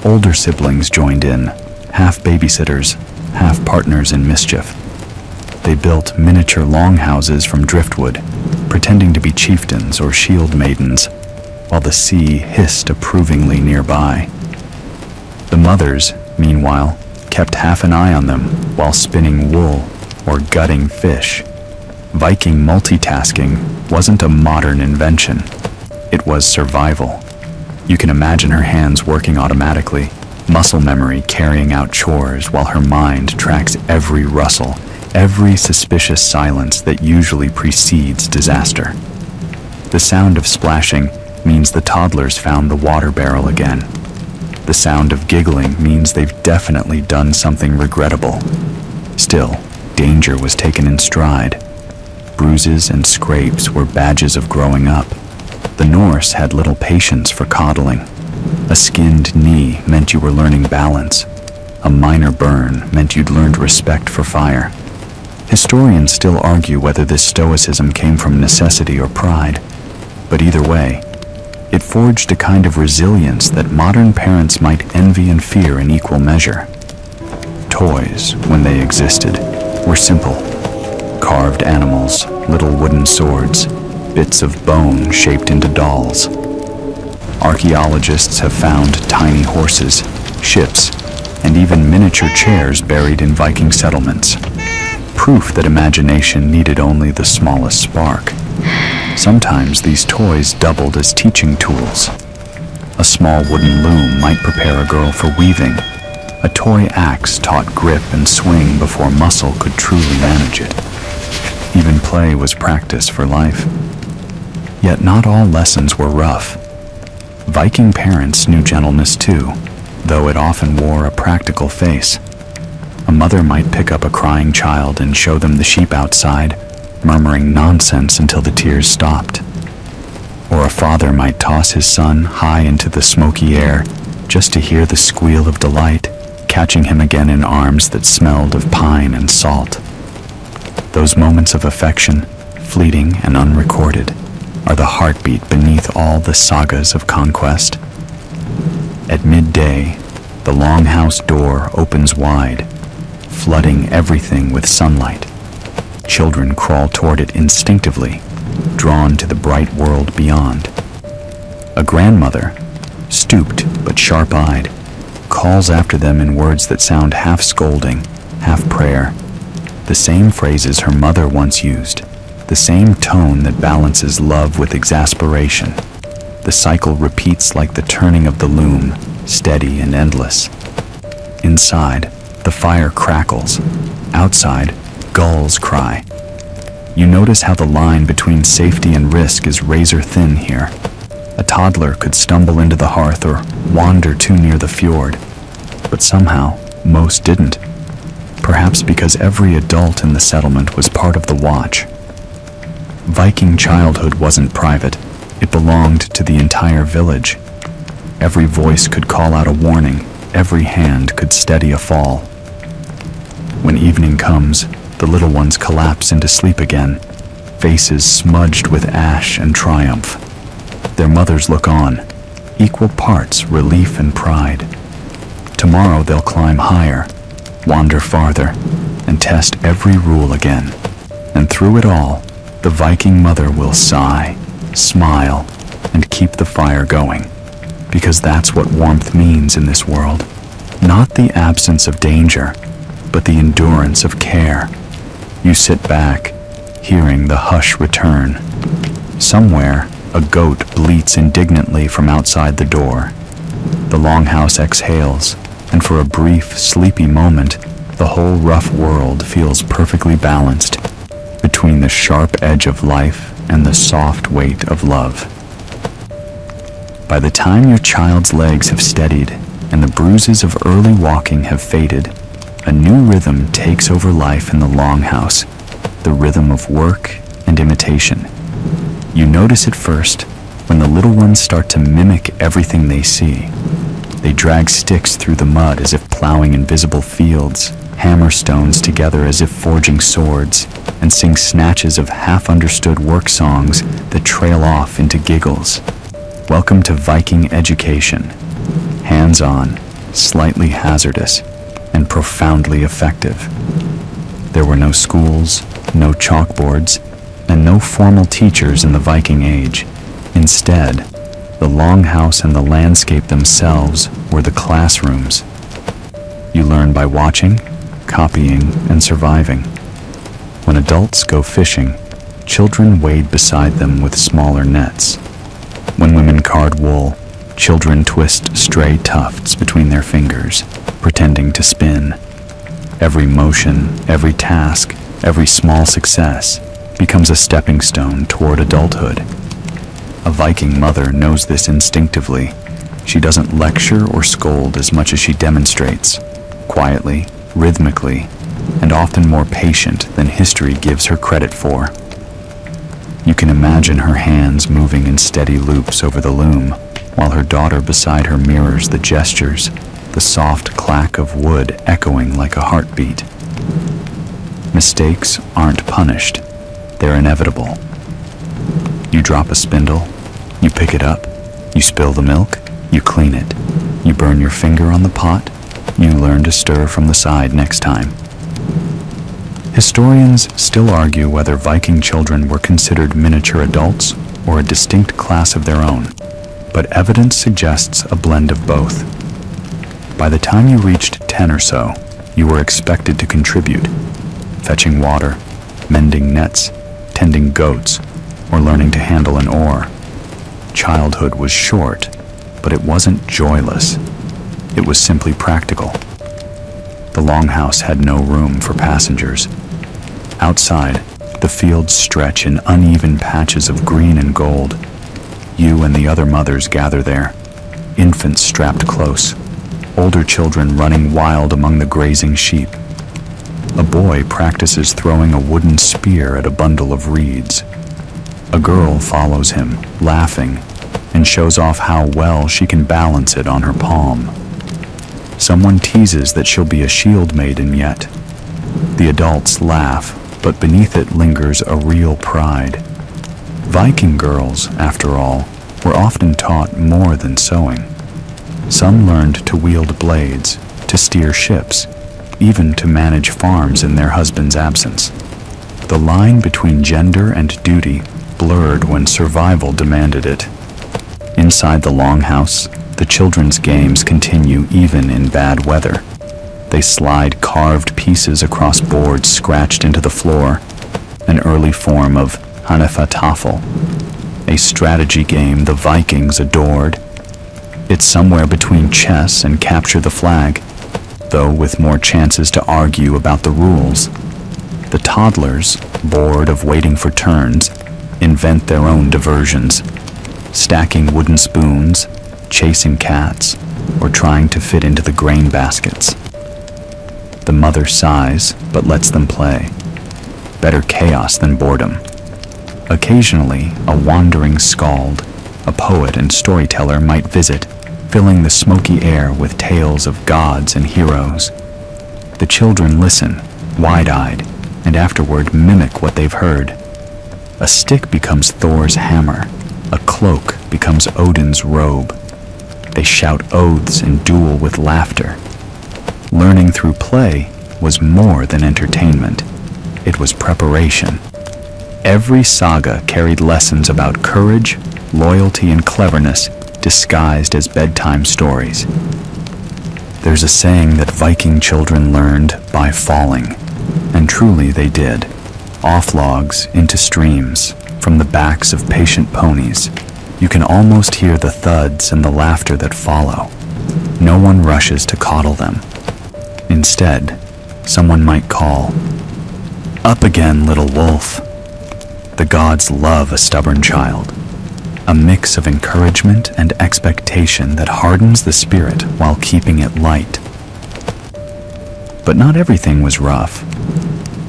Older siblings joined in, half babysitters, half partners in mischief. They built miniature longhouses from driftwood, pretending to be chieftains or shield maidens, while the sea hissed approvingly nearby. The mothers, meanwhile, kept half an eye on them while spinning wool or gutting fish. Viking multitasking wasn't a modern invention. It was survival. You can imagine her hands working automatically, muscle memory carrying out chores while her mind tracks every rustle, every suspicious silence that usually precedes disaster. The sound of splashing means the toddlers found the water barrel again. The sound of giggling means they've definitely done something regrettable. Still, danger was taken in stride. Bruises and scrapes were badges of growing up. The Norse had little patience for coddling. A skinned knee meant you were learning balance. A minor burn meant you'd learned respect for fire. Historians still argue whether this stoicism came from necessity or pride, but either way, it forged a kind of resilience that modern parents might envy and fear in equal measure. Toys, when they existed, were simple. Carved animals, little wooden swords, bits of bone shaped into dolls. Archaeologists have found tiny horses, ships, and even miniature chairs buried in Viking settlements. Proof that imagination needed only the smallest spark. Sometimes these toys doubled as teaching tools. A small wooden loom might prepare a girl for weaving. A toy axe taught grip and swing before muscle could truly manage it. Even play was practice for life. Yet not all lessons were rough. Viking parents knew gentleness too, though it often wore a practical face. A mother might pick up a crying child and show them the sheep outside, murmuring nonsense until the tears stopped. Or a father might toss his son high into the smoky air just to hear the squeal of delight, catching him again in arms that smelled of pine and salt. Those moments of affection, fleeting and unrecorded, are the heartbeat beneath all the sagas of conquest. At midday, the longhouse door opens wide, flooding everything with sunlight. Children crawl toward it instinctively, drawn to the bright world beyond. A grandmother, stooped but sharp-eyed, calls after them in words that sound half scolding, half prayer. The same phrases her mother once used, the same tone that balances love with exasperation. The cycle repeats like the turning of the loom, steady and endless. Inside, the fire crackles. Outside, gulls cry. You notice how the line between safety and risk is razor thin here. A toddler could stumble into the hearth or wander too near the fjord, but somehow most didn't. Perhaps because every adult in the settlement was part of the watch. Viking childhood wasn't private. It belonged to the entire village. Every voice could call out a warning. Every hand could steady a fall. When evening comes, the little ones collapse into sleep again, faces smudged with ash and triumph. Their mothers look on, equal parts relief and pride. Tomorrow they'll climb higher, wander farther, and test every rule again. And through it all, the Viking mother will sigh, smile, and keep the fire going, because that's what warmth means in this world. Not the absence of danger, but the endurance of care. You sit back, hearing the hush return. Somewhere, a goat bleats indignantly from outside the door. The longhouse exhales, and for a brief, sleepy moment, the whole rough world feels perfectly balanced between the sharp edge of life and the soft weight of love. By the time your child's legs have steadied and the bruises of early walking have faded, a new rhythm takes over life in the longhouse, the rhythm of work and imitation. You notice it first when the little ones start to mimic everything they see. They drag sticks through the mud as if plowing invisible fields, hammer stones together as if forging swords, and sing snatches of half-understood work songs that trail off into giggles. Welcome to Viking education. Hands-on, slightly hazardous, and profoundly effective. There were no schools, no chalkboards, and no formal teachers in the Viking Age. Instead, the longhouse and the landscape themselves were the classrooms. You learn by watching, copying, and surviving. When adults go fishing, children wade beside them with smaller nets. When women card wool, children twist stray tufts between their fingers, pretending to spin. Every motion, every task, every small success becomes a stepping stone toward adulthood. A Viking mother knows this instinctively. She doesn't lecture or scold as much as she demonstrates, quietly, rhythmically, and often more patient than history gives her credit for. You can imagine her hands moving in steady loops over the loom, while her daughter beside her mirrors the gestures, the soft clack of wood echoing like a heartbeat. Mistakes aren't punished, they're inevitable. You drop a spindle, you pick it up, you spill the milk, you clean it, you burn your finger on the pot, you learn to stir from the side next time. Historians still argue whether Viking children were considered miniature adults or a distinct class of their own, but evidence suggests a blend of both. By the time you reached 10 or so, you were expected to contribute, fetching water, mending nets, tending goats, or learning to handle an oar. Childhood was short, but it wasn't joyless. It was simply practical. The longhouse had no room for passengers. Outside, the fields stretch in uneven patches of green and gold. You and the other mothers gather there, infants strapped close, older children running wild among the grazing sheep. A boy practices throwing a wooden spear at a bundle of reeds. A girl follows him, laughing, and shows off how well she can balance it on her palm. Someone teases that she'll be a shield maiden yet. The adults laugh, but beneath it lingers a real pride. Viking girls, after all, were often taught more than sewing. Some learned to wield blades, to steer ships, even to manage farms in their husband's absence. The line between gender and duty blurred when survival demanded it. Inside the longhouse, the children's games continue even in bad weather. They slide carved pieces across boards scratched into the floor, an early form of Tafel, a strategy game the Vikings adored. It's somewhere between chess and capture the flag, though with more chances to argue about the rules. The toddlers, bored of waiting for turns, invent their own diversions, stacking wooden spoons, chasing cats, or trying to fit into the grain baskets. The mother sighs, but lets them play. Better chaos than boredom. Occasionally, a wandering skald, a poet and storyteller might visit, filling the smoky air with tales of gods and heroes. The children listen, wide-eyed, and afterward mimic what they've heard. A stick becomes Thor's hammer, a cloak becomes Odin's robe. They shout oaths and duel with laughter. Learning through play was more than entertainment. It was preparation. Every saga carried lessons about courage, loyalty, and cleverness disguised as bedtime stories. There's a saying that Viking children learned by falling, and truly they did. Off logs, into streams, from the backs of patient ponies. You can almost hear the thuds and the laughter that follow. No one rushes to coddle them. Instead, someone might call, "Up again, little wolf." The gods love a stubborn child, a mix of encouragement and expectation that hardens the spirit while keeping it light. But not everything was rough.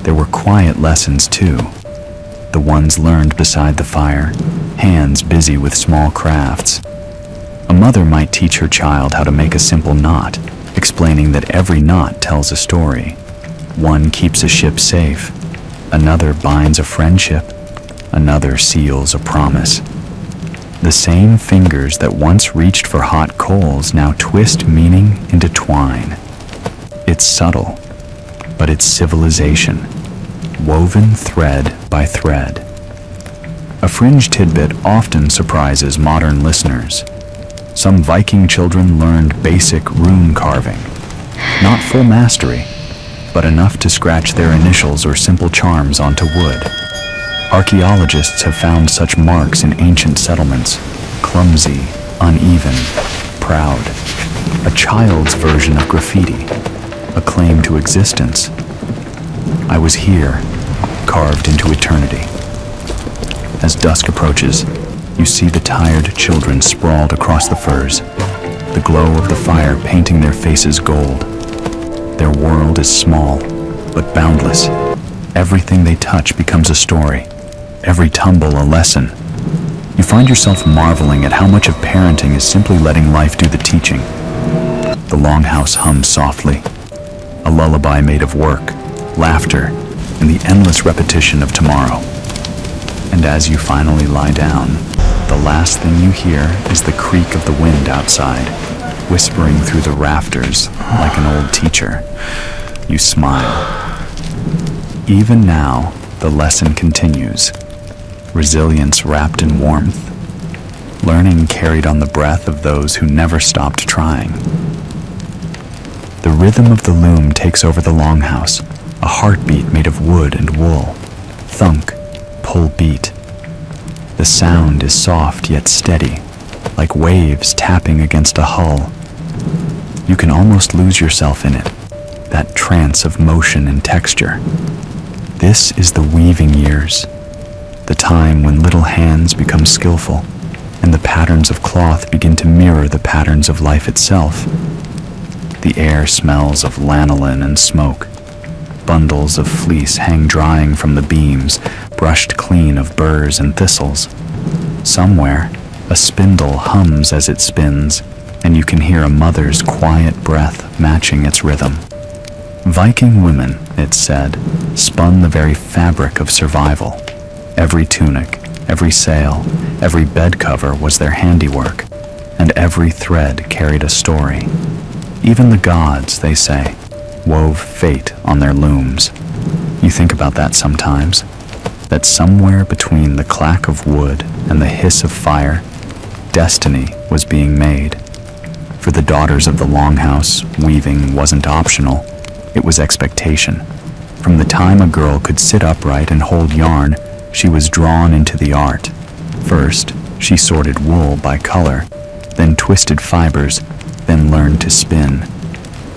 There were quiet lessons too, the ones learned beside the fire, hands busy with small crafts. A mother might teach her child how to make a simple knot, explaining that every knot tells a story. One keeps a ship safe, another binds a friendship, another seals a promise. The same fingers that once reached for hot coals now twist meaning into twine. It's subtle, but it's civilization, woven thread by thread. A fringe tidbit often surprises modern listeners. Some Viking children learned basic rune carving. Not full mastery, but enough to scratch their initials or simple charms onto wood. Archaeologists have found such marks in ancient settlements, clumsy, uneven, proud. A child's version of graffiti, a claim to existence. I was here, carved into eternity. As dusk approaches, you see the tired children sprawled across the furs, the glow of the fire painting their faces gold. Their world is small, but boundless. Everything they touch becomes a story, every tumble a lesson. You find yourself marveling at how much of parenting is simply letting life do the teaching. The longhouse hums softly, a lullaby made of work, laughter, and the endless repetition of tomorrow. And as you finally lie down, the last thing you hear is the creak of the wind outside, whispering through the rafters like an old teacher. You smile. Even now, the lesson continues. Resilience wrapped in warmth. Learning carried on the breath of those who never stopped trying. The rhythm of the loom takes over the longhouse, a heartbeat made of wood and wool. Thunk, pull beat. The sound is soft yet steady, like waves tapping against a hull. You can almost lose yourself in it, that trance of motion and texture. This is the weaving years, the time when little hands become skillful, and the patterns of cloth begin to mirror the patterns of life itself. The air smells of lanolin and smoke. Bundles of fleece hang drying from the beams, brushed clean of burrs and thistles. Somewhere, a spindle hums as it spins, and you can hear a mother's quiet breath matching its rhythm. Viking women, it's said, spun the very fabric of survival. Every tunic, every sail, every bed cover was their handiwork, and every thread carried a story. Even the gods, they say, wove fate on their looms. You think about that sometimes, that somewhere between the clack of wood and the hiss of fire, destiny was being made. For the daughters of the longhouse, weaving wasn't optional, it was expectation. From the time a girl could sit upright and hold yarn, she was drawn into the art. First, she sorted wool by color, then twisted fibers, then learned to spin.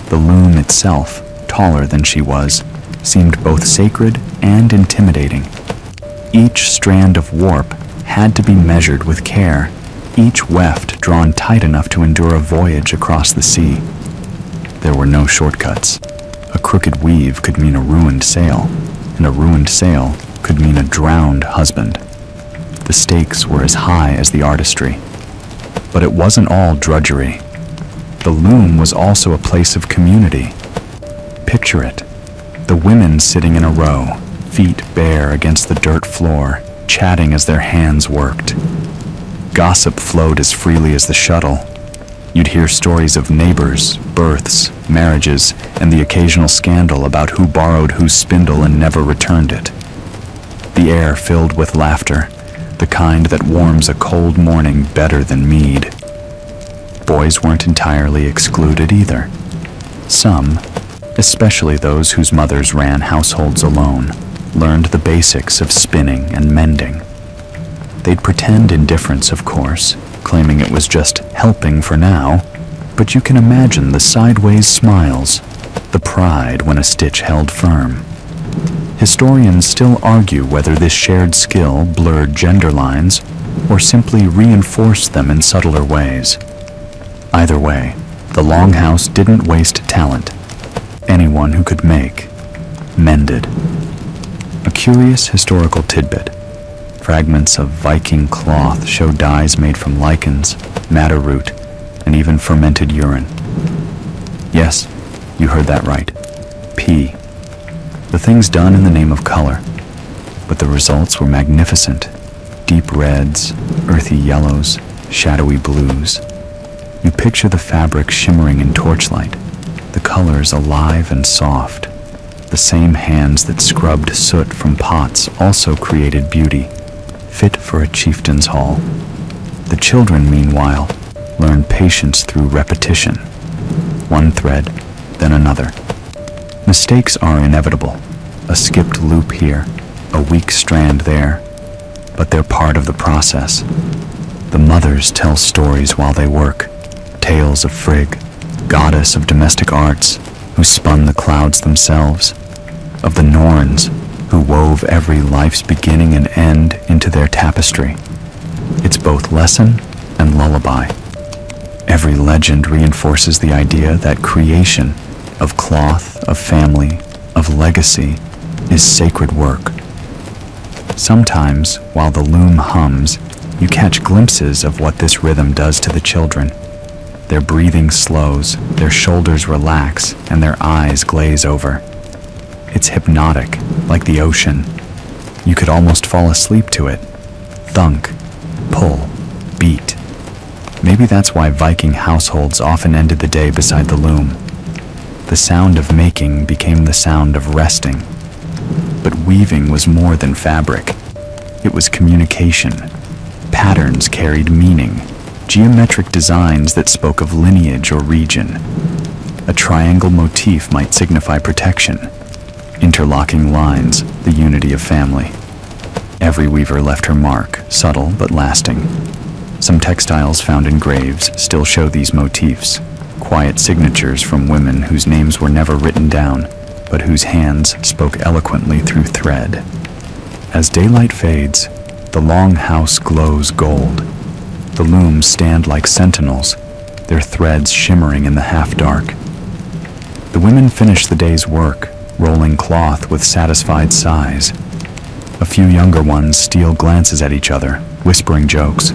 The loom itself, taller than she was, seemed both sacred and intimidating. Each strand of warp had to be measured with care, each weft drawn tight enough to endure a voyage across the sea. There were no shortcuts. A crooked weave could mean a ruined sail, and a ruined sail could mean a drowned husband. The stakes were as high as the artistry. But it wasn't all drudgery. The loom was also a place of community. Picture it. The women sitting in a row, feet bare against the dirt floor, chatting as their hands worked. Gossip flowed as freely as the shuttle. You'd hear stories of neighbors, births, marriages, and the occasional scandal about who borrowed whose spindle and never returned it. The air filled with laughter, the kind that warms a cold morning better than mead. Boys weren't entirely excluded either. Some, especially those whose mothers ran households alone, learned the basics of spinning and mending. They'd pretend indifference, of course, claiming it was just helping for now, but you can imagine the sideways smiles, the pride when a stitch held firm. Historians still argue whether this shared skill blurred gender lines or simply reinforced them in subtler ways. Either way, the longhouse didn't waste talent. Anyone who could make, mended. A curious historical tidbit. Fragments of Viking cloth show dyes made from lichens, madder root, and even fermented urine. Yes, you heard that right. Pee. The things done in the name of color, but the results were magnificent. Deep reds, earthy yellows, shadowy blues. You picture the fabric shimmering in torchlight, the colors alive and soft. The same hands that scrubbed soot from pots also created beauty, fit for a chieftain's hall. The children, meanwhile, learned patience through repetition. One thread, then another. Mistakes are inevitable. A skipped loop here, a weak strand there, but they're part of the process. The mothers tell stories while they work, tales of Frigg, goddess of domestic arts, who spun the clouds themselves, of the Norns, who wove every life's beginning and end into their tapestry. It's both lesson and lullaby. Every legend reinforces the idea that creation, of cloth, of family, of legacy, is sacred work. Sometimes, while the loom hums, you catch glimpses of what this rhythm does to the children. Their breathing slows, their shoulders relax, and their eyes glaze over. It's hypnotic, like the ocean. You could almost fall asleep to it. Thunk, pull, beat. Maybe that's why Viking households often ended the day beside the loom. The sound of making became the sound of resting. But weaving was more than fabric. It was communication. Patterns carried meaning, geometric designs that spoke of lineage or region. A triangle motif might signify protection. Interlocking lines, the unity of family. Every weaver left her mark, subtle but lasting. Some textiles found in graves still show these motifs, quiet signatures from women whose names were never written down, but whose hands spoke eloquently through thread. As daylight fades, the longhouse glows gold. The looms stand like sentinels, their threads shimmering in the half-dark. The women finish the day's work, rolling cloth with satisfied sighs. A few younger ones steal glances at each other, whispering jokes.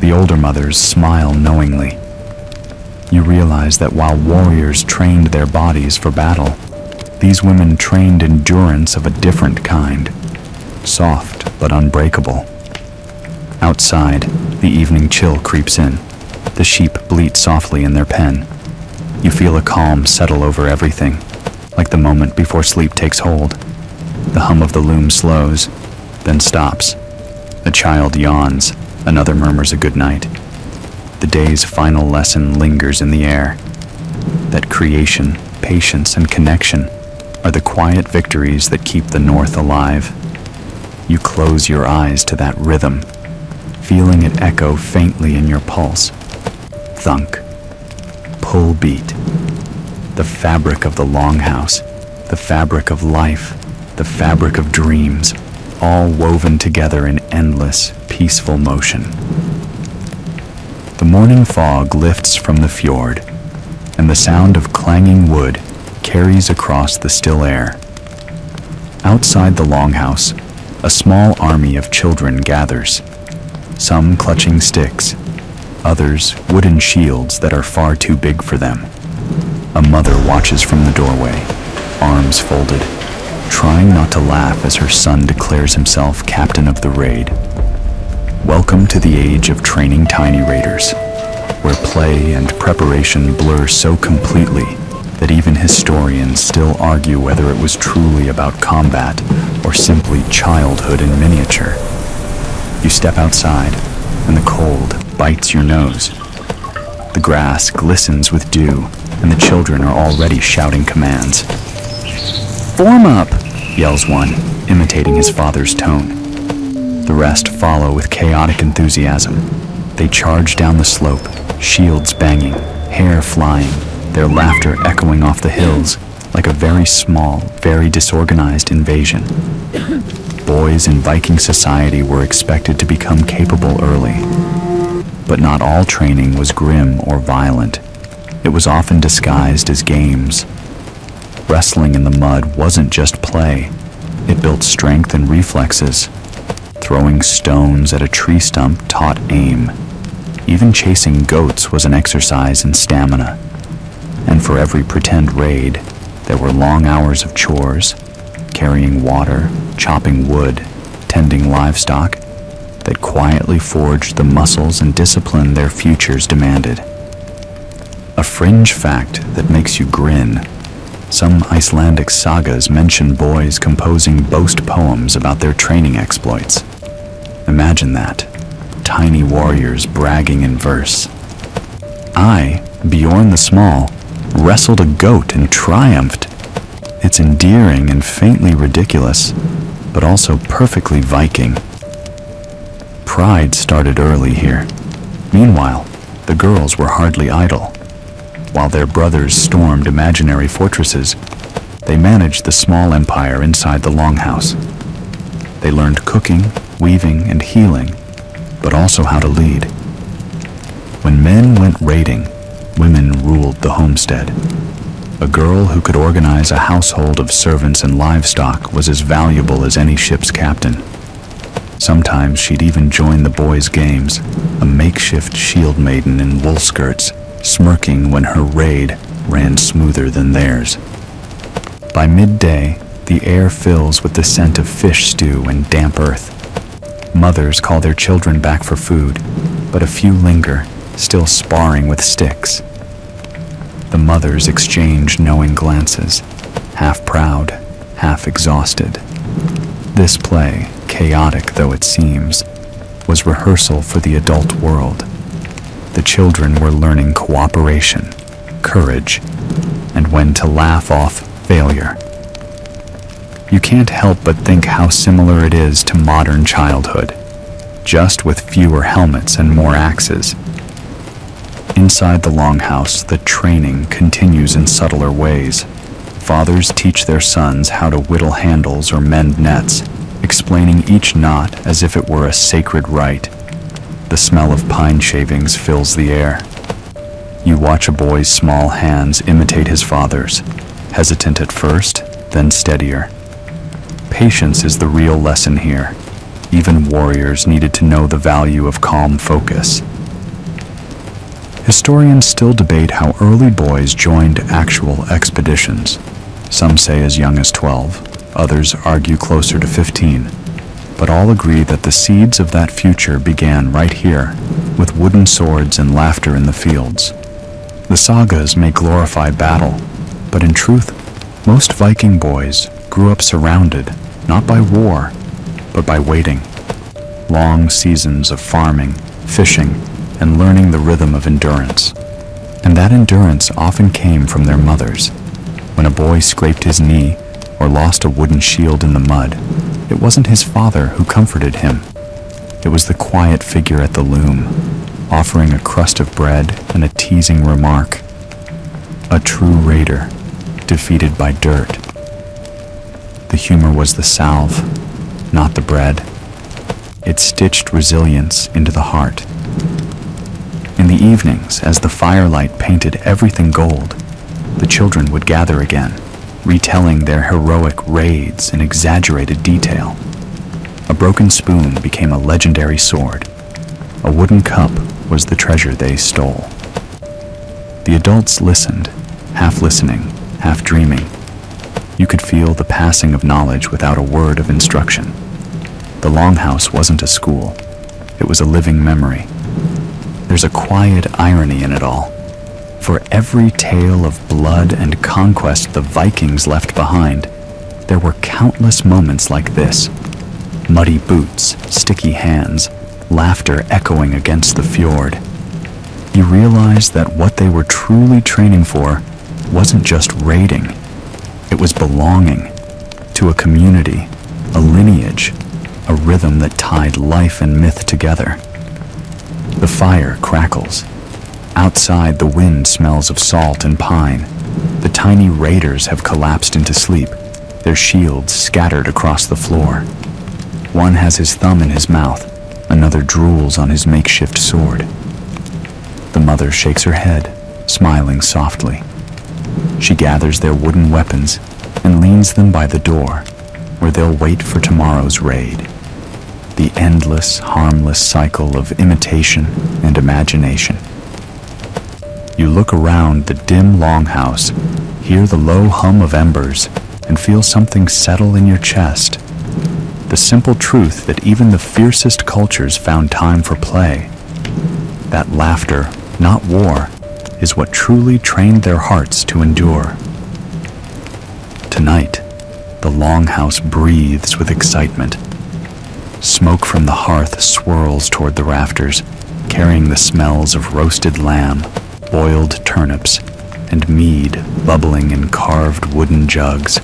The older mothers smile knowingly. You realize that while warriors trained their bodies for battle, these women trained endurance of a different kind, soft but unbreakable. Outside, the evening chill creeps in. The sheep bleat softly in their pen. You feel a calm settle over everything, like the moment before sleep takes hold. The hum of the loom slows, then stops. A child yawns, another murmurs a good night. The day's final lesson lingers in the air. That creation, patience, and connection are the quiet victories that keep the North alive. You close your eyes to that rhythm, feeling it echo faintly in your pulse. Thunk. Pull beat. The fabric of the longhouse, the fabric of life, the fabric of dreams, all woven together in endless, peaceful motion. The morning fog lifts from the fjord, and the sound of clanging wood carries across the still air. Outside the longhouse, a small army of children gathers, some clutching sticks, others wooden shields that are far too big for them. A mother watches from the doorway, arms folded, trying not to laugh as her son declares himself captain of the raid. Welcome to the age of training tiny raiders, where play and preparation blur so completely that even historians still argue whether it was truly about combat or simply childhood in miniature. You step outside, and the cold bites your nose. The grass glistens with dew, and the children are already shouting commands. "Form up!" yells one, imitating his father's tone. The rest follow with chaotic enthusiasm. They charge down the slope, shields banging, hair flying, their laughter echoing off the hills like a very small, very disorganized invasion. Boys in Viking society were expected to become capable early. But not all training was grim or violent. It was often disguised as games. Wrestling in the mud wasn't just play. It built strength and reflexes. Throwing stones at a tree stump taught aim. Even chasing goats was an exercise in stamina. And for every pretend raid, there were long hours of chores, carrying water, chopping wood, tending livestock, that quietly forged the muscles and discipline their futures demanded. A fringe fact that makes you grin. Some Icelandic sagas mention boys composing boast poems about their training exploits. Imagine that. Tiny warriors bragging in verse. I, Bjorn the Small, wrestled a goat and triumphed. It's endearing and faintly ridiculous, but also perfectly Viking. Pride started early here. Meanwhile, the girls were hardly idle. While their brothers stormed imaginary fortresses, they managed the small empire inside the longhouse. They learned cooking, weaving, and healing, but also how to lead. When men went raiding, women ruled the homestead. A girl who could organize a household of servants and livestock was as valuable as any ship's captain. Sometimes she'd even join the boys' games, a makeshift shield maiden in wool skirts, smirking when her raid ran smoother than theirs. By midday, the air fills with the scent of fish stew and damp earth. Mothers call their children back for food, but a few linger, still sparring with sticks. The mothers exchange knowing glances, half proud, half exhausted. This play, chaotic though it seems, was rehearsal for the adult world. The children were learning cooperation, courage, and when to laugh off failure. You can't help but think how similar it is to modern childhood, just with fewer helmets and more axes. Inside the longhouse, the training continues in subtler ways. Fathers teach their sons how to whittle handles or mend nets, explaining each knot as if it were a sacred rite. The smell of pine shavings fills the air. You watch a boy's small hands imitate his father's, hesitant at first, then steadier. Patience is the real lesson here. Even warriors needed to know the value of calm focus. Historians still debate how early boys joined actual expeditions. Some say as young as 12, others argue closer to 15. But all agree that the seeds of that future began right here, with wooden swords and laughter in the fields. The sagas may glorify battle, but in truth, most Viking boys grew up surrounded, not by war, but by waiting. Long seasons of farming, fishing, and learning the rhythm of endurance. And that endurance often came from their mothers. When a boy scraped his knee or lost a wooden shield in the mud, it wasn't his father who comforted him. It was the quiet figure at the loom, offering a crust of bread and a teasing remark. A true raider, defeated by dirt. The humor was the salve, not the bread. It stitched resilience into the heart. In the evenings, as the firelight painted everything gold, the children would gather again, retelling their heroic raids in exaggerated detail. A broken spoon became a legendary sword. A wooden cup was the treasure they stole. The adults listened, half listening, half dreaming. You could feel the passing of knowledge without a word of instruction. The longhouse wasn't a school. It was a living memory. There's a quiet irony in it all. For every tale of blood and conquest the Vikings left behind, there were countless moments like this. Muddy boots, sticky hands, laughter echoing against the fjord. You realized that what they were truly training for wasn't just raiding. It was belonging to a community, a lineage, a rhythm that tied life and myth together. The fire crackles. Outside, the wind smells of salt and pine. The tiny raiders have collapsed into sleep, their shields scattered across the floor. One has his thumb in his mouth, another drools on his makeshift sword. The mother shakes her head, smiling softly. She gathers their wooden weapons and leans them by the door, where they'll wait for tomorrow's raid. The endless, harmless cycle of imitation and imagination. You look around the dim longhouse, hear the low hum of embers, and feel something settle in your chest. The simple truth that even the fiercest cultures found time for play. That laughter, not war, is what truly trained their hearts to endure. Tonight, the longhouse breathes with excitement. Smoke from the hearth swirls toward the rafters, carrying the smells of roasted lamb, boiled turnips, and mead bubbling in carved wooden jugs.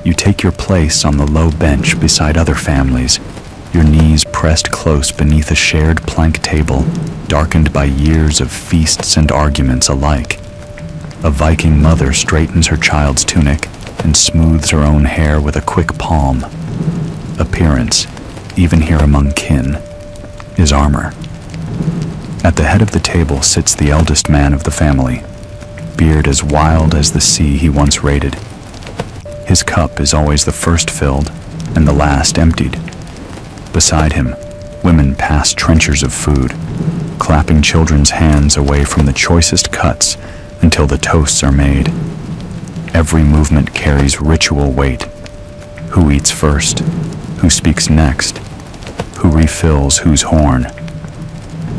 You take your place on the low bench beside other families, your knees pressed close beneath a shared plank table, darkened by years of feasts and arguments alike. A Viking mother straightens her child's tunic and smooths her own hair with a quick palm. Appearance, even here among kin, is armor. At the head of the table sits the eldest man of the family, beard as wild as the sea he once raided. His cup is always the first filled and the last emptied. Beside him, women pass trenchers of food, clapping children's hands away from the choicest cuts until the toasts are made. Every movement carries ritual weight. Who eats first? Who speaks next? Who refills whose horn?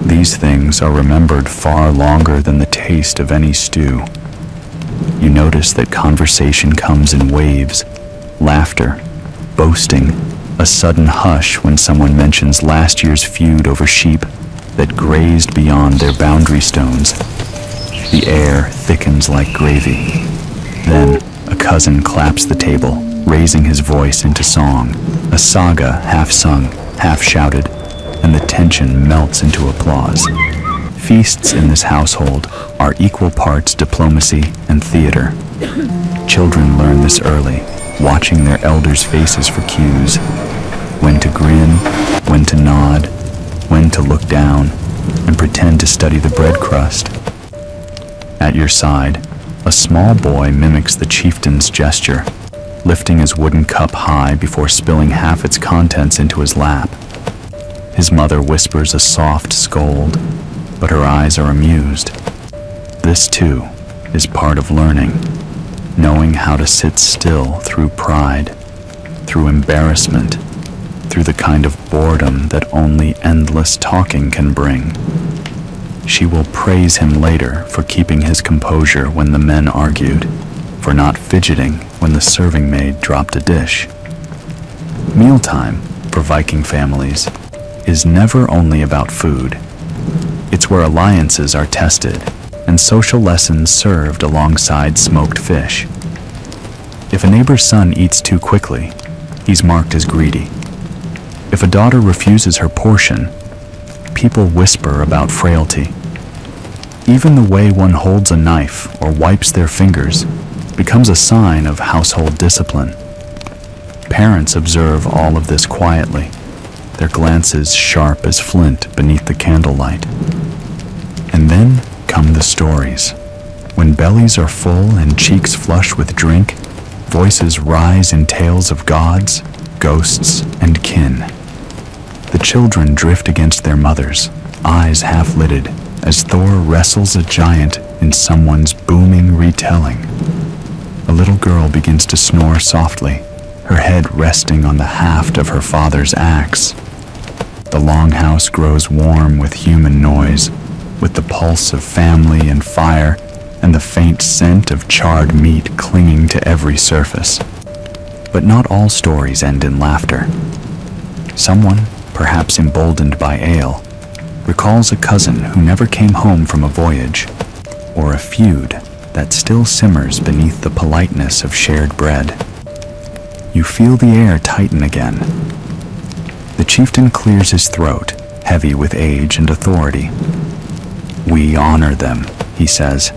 These things are remembered far longer than the taste of any stew. You notice that conversation comes in waves, laughter, boasting, a sudden hush when someone mentions last year's feud over sheep that grazed beyond their boundary stones. The air thickens like gravy. Then a cousin claps the table, raising his voice into song, a saga half sung, half shouted, and the tension melts into applause. Feasts in this household are equal parts diplomacy and theater. Children learn this early, watching their elders' faces for cues. When to grin, when to nod, when to look down, and pretend to study the bread crust. At your side, a small boy mimics the chieftain's gesture, lifting his wooden cup high before spilling half its contents into his lap. His mother whispers a soft scold, but her eyes are amused. This, too, is part of learning, knowing how to sit still through pride, through embarrassment, through the kind of boredom that only endless talking can bring. She will praise him later for keeping his composure when the men argued, for not fidgeting when the serving maid dropped a dish. Mealtime, for Viking families, is never only about food. It's where alliances are tested and social lessons served alongside smoked fish. If a neighbor's son eats too quickly, he's marked as greedy. If a daughter refuses her portion, people whisper about frailty. Even the way one holds a knife or wipes their fingers becomes a sign of household discipline. Parents observe all of this quietly, their glances sharp as flint beneath the candlelight. And then come the stories. When bellies are full and cheeks flush with drink, voices rise in tales of gods, ghosts, and kin. The children drift against their mothers, eyes half-lidded, as Thor wrestles a giant in someone's booming retelling. A little girl begins to snore softly, her head resting on the haft of her father's axe. The longhouse grows warm with human noise, with the pulse of family and fire, and the faint scent of charred meat clinging to every surface. But not all stories end in laughter. Someone, perhaps emboldened by ale, recalls a cousin who never came home from a voyage, or a feud that still simmers beneath the politeness of shared bread. You feel the air tighten again. The chieftain clears his throat, heavy with age and authority. "We honor them," he says,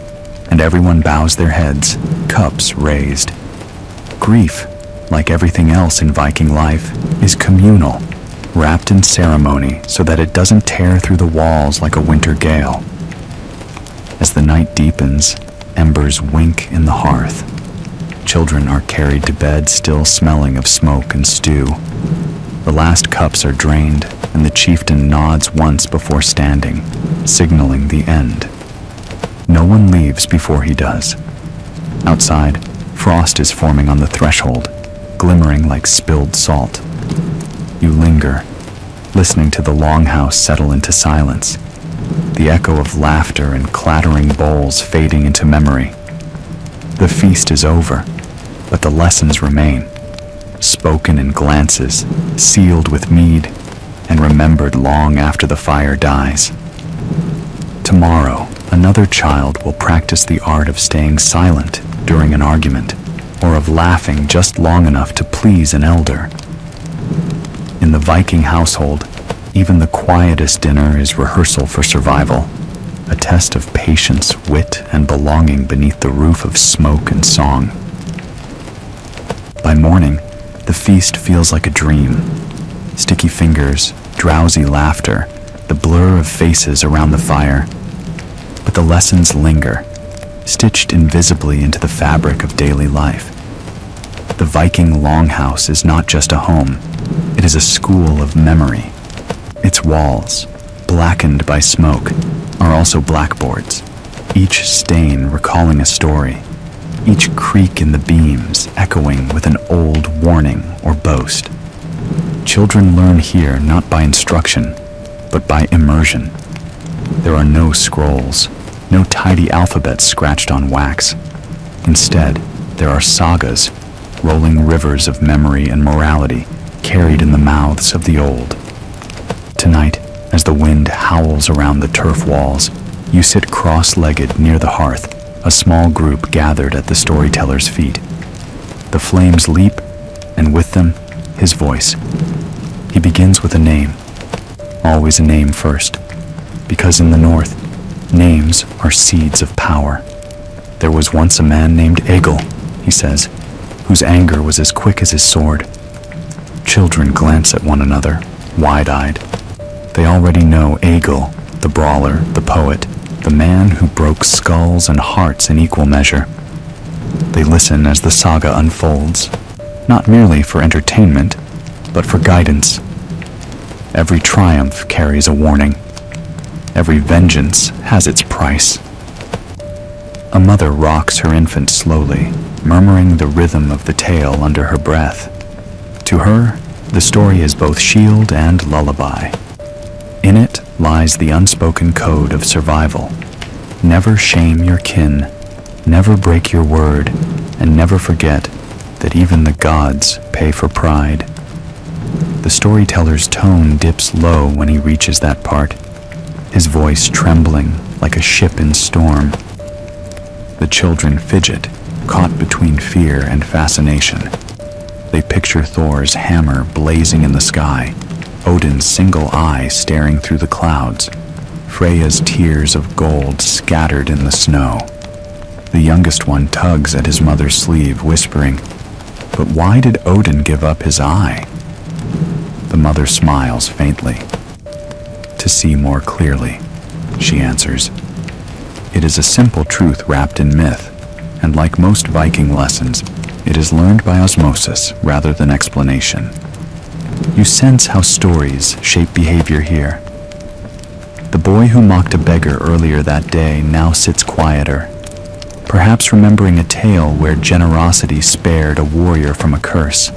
and everyone bows their heads, cups raised. Grief, like everything else in Viking life, is communal, wrapped in ceremony so that it doesn't tear through the walls like a winter gale. As the night deepens, embers wink in the hearth. Children are carried to bed still smelling of smoke and stew. The last cups are drained, and the chieftain nods once before standing, signaling the end. No one leaves before he does. Outside, frost is forming on the threshold, glimmering like spilled salt. You linger, listening to the longhouse settle into silence, the echo of laughter and clattering bowls fading into memory. The feast is over, but the lessons remain, spoken in glances, sealed with mead, and remembered long after the fire dies. Tomorrow, another child will practice the art of staying silent during an argument, or of laughing just long enough to please an elder. In the Viking household, even the quietest dinner is rehearsal for survival, a test of patience, wit, and belonging beneath the roof of smoke and song. By morning, the feast feels like a dream. Sticky fingers, drowsy laughter, the blur of faces around the fire. But the lessons linger, stitched invisibly into the fabric of daily life. The Viking longhouse is not just a home, it is a school of memory. Its walls, blackened by smoke, are also blackboards, each stain recalling a story, each creak in the beams echoing with an old warning or boast. Children learn here not by instruction, but by immersion. There are no scrolls, no tidy alphabets scratched on wax. Instead, there are sagas, rolling rivers of memory and morality carried in the mouths of the old. Tonight, as the wind howls around the turf walls, you sit cross-legged near the hearth, a small group gathered at the storyteller's feet. The flames leap, and with them, his voice. He begins with a name, always a name first, because in the north, names are seeds of power. There was once a man named Egil, he says, whose anger was as quick as his sword. Children glance at one another, wide-eyed. They already know Egil, the brawler, the poet, the man who broke skulls and hearts in equal measure. They listen as the saga unfolds, not merely for entertainment, but for guidance. Every triumph carries a warning. Every vengeance has its price. A mother rocks her infant slowly, murmuring the rhythm of the tale under her breath. To her, the story is both shield and lullaby. In it lies the unspoken code of survival. Never shame your kin, never break your word, and never forget that even the gods pay for pride. The storyteller's tone dips low when he reaches that part, his voice trembling like a ship in storm. The children fidget, caught between fear and fascination. They picture Thor's hammer blazing in the sky, Odin's single eye staring through the clouds, Freya's tears of gold scattered in the snow. The youngest one tugs at his mother's sleeve, whispering, "But why did Odin give up his eye?" The mother smiles faintly. "To see more clearly," she answers. It is a simple truth wrapped in myth, and like most Viking lessons, it is learned by osmosis rather than explanation. You sense how stories shape behavior here. The boy who mocked a beggar earlier that day now sits quieter, perhaps remembering a tale where generosity spared a warrior from a curse.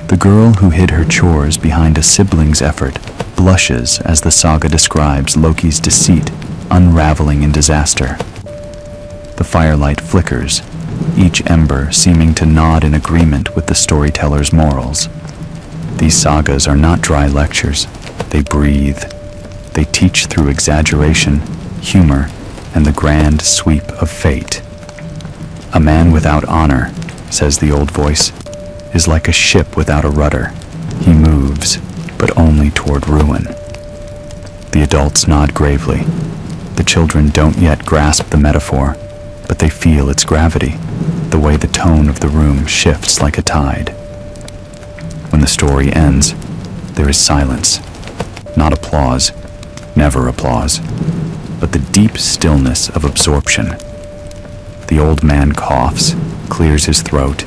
The girl who hid her chores behind a sibling's effort blushes as the saga describes Loki's deceit unraveling in disaster. The firelight flickers, each ember seeming to nod in agreement with the storyteller's morals. These sagas are not dry lectures. They breathe. They teach through exaggeration, humor, and the grand sweep of fate. "A man without honor," says the old voice, "is like a ship without a rudder. He moves, but only toward ruin." The adults nod gravely. The children don't yet grasp the metaphor, but they feel its gravity, the way the tone of the room shifts like a tide. When the story ends, there is silence. Not applause, never applause, but the deep stillness of absorption. The old man coughs, clears his throat,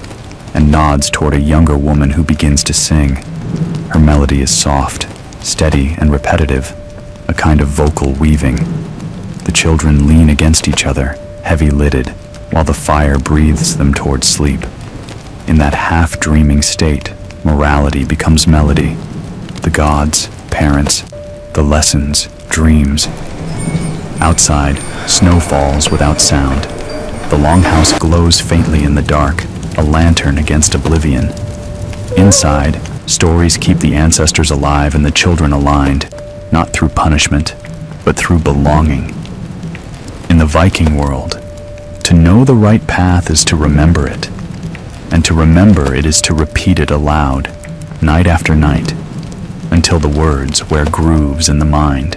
and nods toward a younger woman who begins to sing. Her melody is soft, steady, and repetitive, a kind of vocal weaving. The children lean against each other, heavy-lidded, while the fire breathes them toward sleep. In that half-dreaming state, morality becomes melody. The gods, parents, the lessons, dreams. Outside, snow falls without sound. The longhouse glows faintly in the dark, a lantern against oblivion. Inside, stories keep the ancestors alive and the children aligned, not through punishment, but through belonging. In the Viking world, to know the right path is to remember it, and to remember it is to repeat it aloud, night after night, until the words wear grooves in the mind.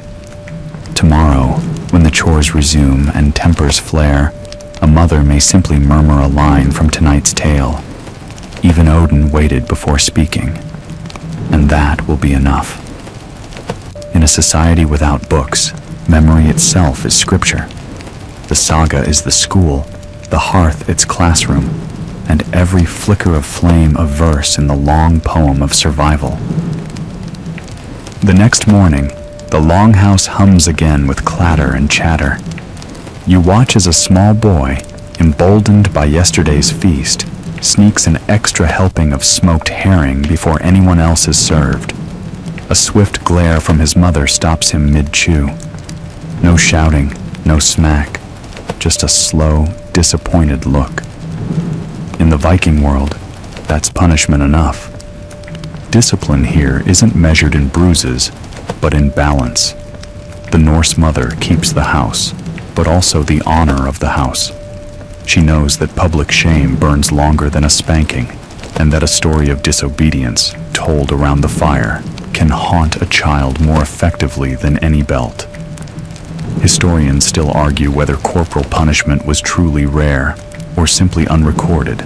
Tomorrow, when the chores resume and tempers flare, a mother may simply murmur a line from tonight's tale. Even Odin waited before speaking, and that will be enough. In a society without books, memory itself is scripture. The saga is the school, the hearth its classroom, and every flicker of flame a verse in the long poem of survival. The next morning, the longhouse hums again with clatter and chatter. You watch as a small boy, emboldened by yesterday's feast, sneaks an extra helping of smoked herring before anyone else is served. A swift glare from his mother stops him mid-chew. No shouting, no smack, just a slow, disappointed look. In the Viking world, that's punishment enough. Discipline here isn't measured in bruises, but in balance. The Norse mother keeps the house, but also the honor of the house. She knows that public shame burns longer than a spanking, and that a story of disobedience, told around the fire, can haunt a child more effectively than any belt. Historians still argue whether corporal punishment was truly rare or simply unrecorded,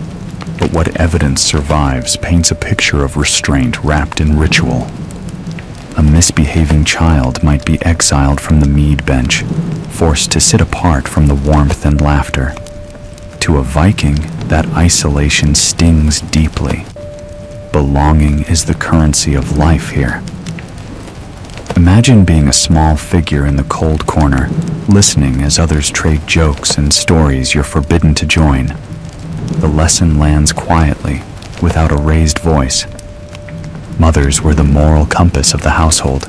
but what evidence survives paints a picture of restraint wrapped in ritual. A misbehaving child might be exiled from the mead bench, forced to sit apart from the warmth and laughter. To a Viking, that isolation stings deeply. Belonging is the currency of life here. Imagine being a small figure in the cold corner, listening as others trade jokes and stories you're forbidden to join. The lesson lands quietly, without a raised voice. Mothers were the moral compass of the household.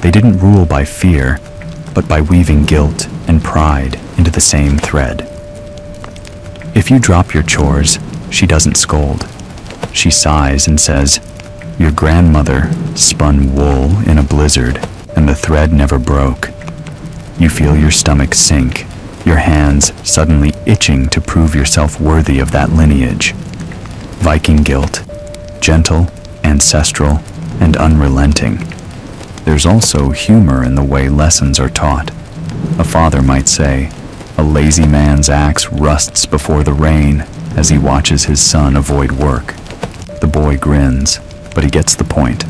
They didn't rule by fear, but by weaving guilt and pride into the same thread. If you drop your chores, she doesn't scold. She sighs and says, Your grandmother spun wool in a blizzard, and the thread never broke. You feel your stomach sink, your hands suddenly itching to prove yourself worthy of that lineage. Viking guilt, gentle, ancestral, and unrelenting. There's also humor in the way lessons are taught. A father might say, "A lazy man's axe rusts before the rain," as he watches his son avoid work. The boy grins, but he gets the point.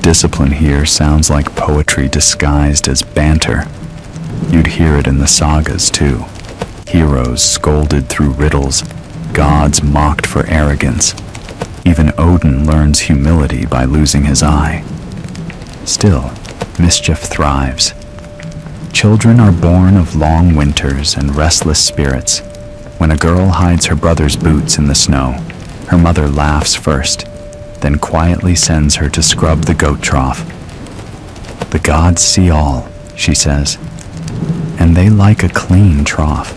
Discipline here sounds like poetry disguised as banter. You'd hear it in the sagas, too. Heroes scolded through riddles, gods mocked for arrogance. Even Odin learns humility by losing his eye. Still, mischief thrives. Children are born of long winters and restless spirits. When a girl hides her brother's boots in the snow, her mother laughs first, then quietly sends her to scrub the goat trough. "The gods see all," she says, "and they like a clean trough."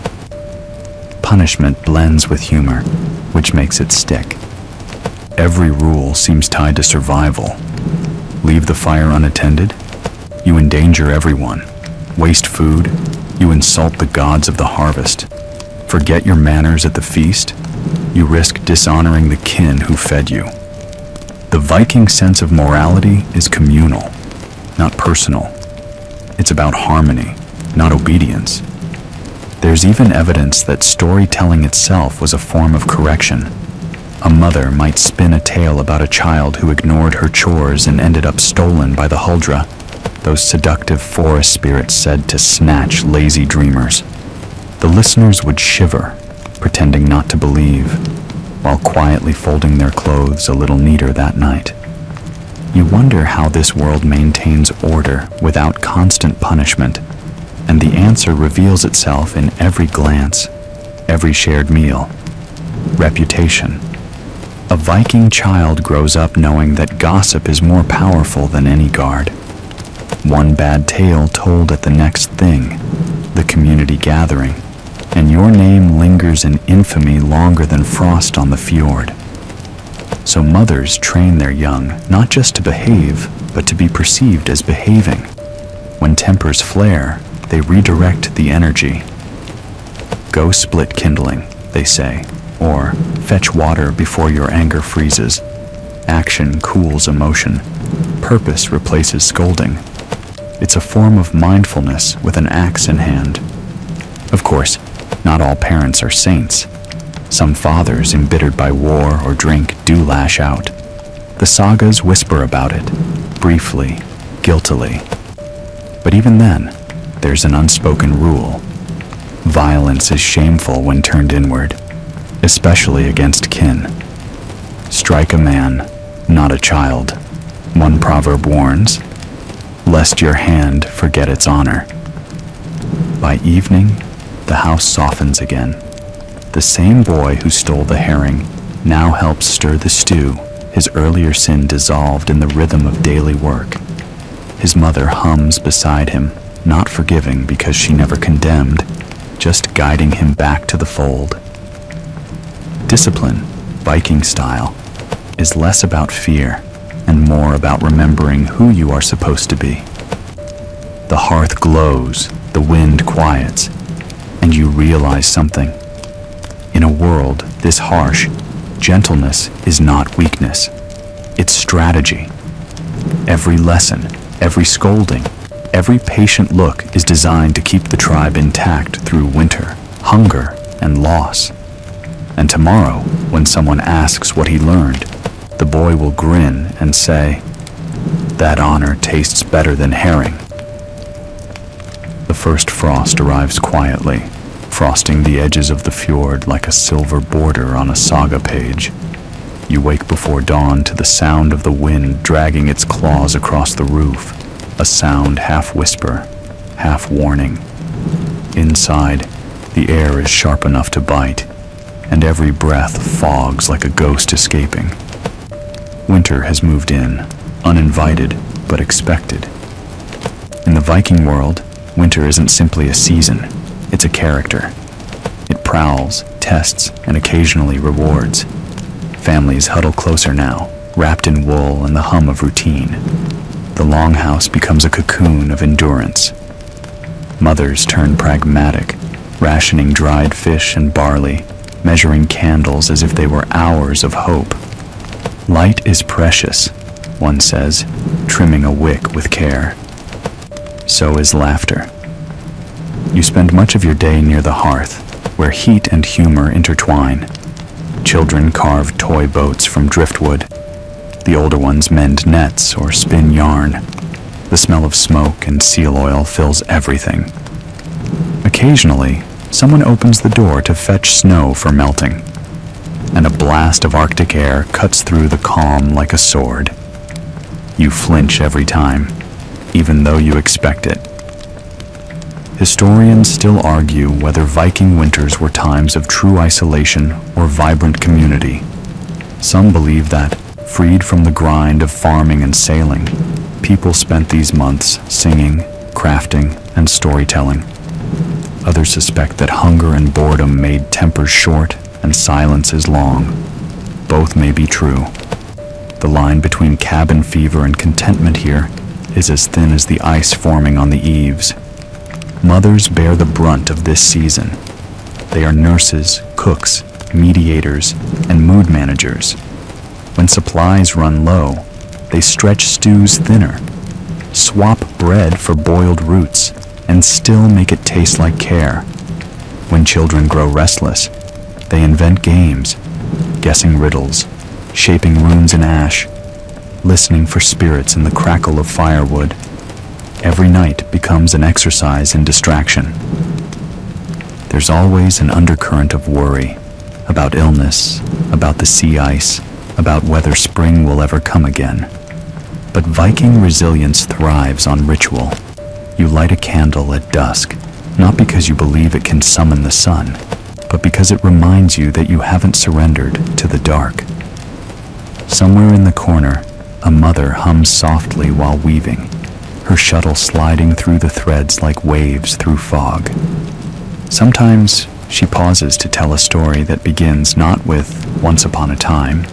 Punishment blends with humor, which makes it stick. Every rule seems tied to survival. Leave the fire unattended, you endanger everyone. Waste food, you insult the gods of the harvest. Forget your manners at the feast, you risk dishonoring the kin who fed you. The Viking sense of morality is communal, not personal. It's about harmony, not obedience. There's even evidence that storytelling itself was a form of correction. A mother might spin a tale about a child who ignored her chores and ended up stolen by the Huldra, those seductive forest spirits said to snatch lazy dreamers. The listeners would shiver, pretending not to believe, while quietly folding their clothes a little neater that night. You wonder how this world maintains order without constant punishment, and the answer reveals itself in every glance, every shared meal. Reputation. A Viking child grows up knowing that gossip is more powerful than any guard. One bad tale told at the next thing, the community gathering, and your name lingers in infamy longer than frost on the fjord. So mothers train their young not just to behave, but to be perceived as behaving. When tempers flare, they redirect the energy. Go split kindling, they say, or fetch water before your anger freezes. Action cools emotion. Purpose replaces scolding. It's a form of mindfulness with an axe in hand. Of course, not all parents are saints. Some fathers, embittered by war or drink, do lash out. The sagas whisper about it, briefly, guiltily. But even then, there's an unspoken rule. Violence is shameful when turned inward, especially against kin. Strike a man, not a child. One proverb warns, lest your hand forget its honor. By evening, the house softens again. The same boy who stole the herring now helps stir the stew, his earlier sin dissolved in the rhythm of daily work. His mother hums beside him, not forgiving because she never condemned, just guiding him back to the fold. Discipline, Viking style, is less about fear and more about remembering who you are supposed to be. The hearth glows, the wind quiets, and you realize something. In a world this harsh, gentleness is not weakness. It's strategy. Every lesson, every scolding, every patient look is designed to keep the tribe intact through winter, hunger, and loss. And tomorrow, when someone asks what he learned, the boy will grin and say, "That honor tastes better than herring." The first frost arrives quietly, frosting the edges of the fjord like a silver border on a saga page. You wake before dawn to the sound of the wind dragging its claws across the roof, a sound half whisper, half warning. Inside, the air is sharp enough to bite, and every breath fogs like a ghost escaping. Winter has moved in, uninvited but expected. In the Viking world, winter isn't simply a season, it's a character. It prowls, tests, and occasionally rewards. Families huddle closer now, wrapped in wool and the hum of routine. The longhouse becomes a cocoon of endurance. Mothers turn pragmatic, rationing dried fish and barley, measuring candles as if they were hours of hope. Light is precious, one says, trimming a wick with care. So is laughter. You spend much of your day near the hearth, where heat and humor intertwine. Children carve toy boats from driftwood. The older ones mend nets or spin yarn. The smell of smoke and seal oil fills everything. Occasionally, someone opens the door to fetch snow for melting, and a blast of Arctic air cuts through the calm like a sword. You flinch every time, even though you expect it. Historians still argue whether Viking winters were times of true isolation or vibrant community. Some believe that, freed from the grind of farming and sailing, people spent these months singing, crafting, and storytelling. Others suspect that hunger and boredom made tempers short and silences long. Both may be true. The line between cabin fever and contentment here is as thin as the ice forming on the eaves. Mothers bear the brunt of this season. They are nurses, cooks, mediators, and mood managers. When supplies run low, they stretch stews thinner, swap bread for boiled roots, and still make it taste like care. When children grow restless, they invent games, guessing riddles, shaping runes in ash, listening for spirits in the crackle of firewood. Every night becomes an exercise in distraction. There's always an undercurrent of worry about illness, about the sea ice, about whether spring will ever come again. But Viking resilience thrives on ritual. You light a candle at dusk, not because you believe it can summon the sun, but because it reminds you that you haven't surrendered to the dark. Somewhere in the corner, a mother hums softly while weaving, her shuttle sliding through the threads like waves through fog. Sometimes she pauses to tell a story that begins not with once upon a time,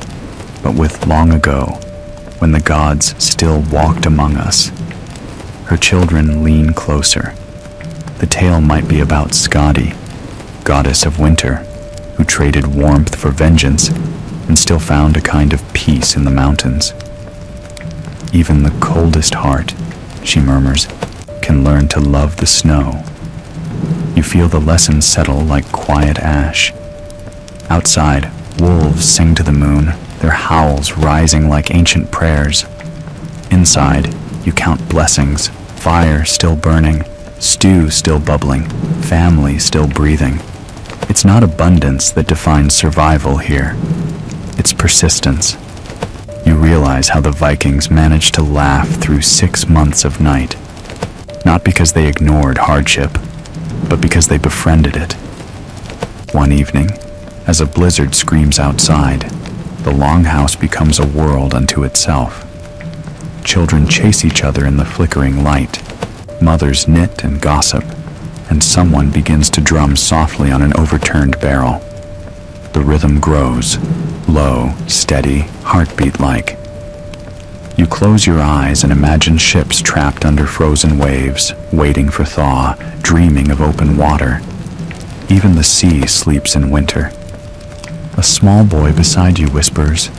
but with long ago, when the gods still walked among us. Her children lean closer. The tale might be about Skadi, goddess of winter, who traded warmth for vengeance and still found a kind of peace in the mountains. Even the coldest heart, she murmurs, can learn to love the snow. You feel the lesson settle like quiet ash. Outside, wolves sing to the moon, their howls rising like ancient prayers. Inside, you count blessings, fire still burning, stew still bubbling, family still breathing. It's not abundance that defines survival here. It's persistence. You realize how the Vikings managed to laugh through 6 months of night, not because they ignored hardship, but because they befriended it. One evening, as a blizzard screams outside, the longhouse becomes a world unto itself. Children chase each other in the flickering light, mothers knit and gossip, and someone begins to drum softly on an overturned barrel. The rhythm grows, low, steady, heartbeat-like. You close your eyes and imagine ships trapped under frozen waves, waiting for thaw, dreaming of open water. Even the sea sleeps in winter. A small boy beside you whispers,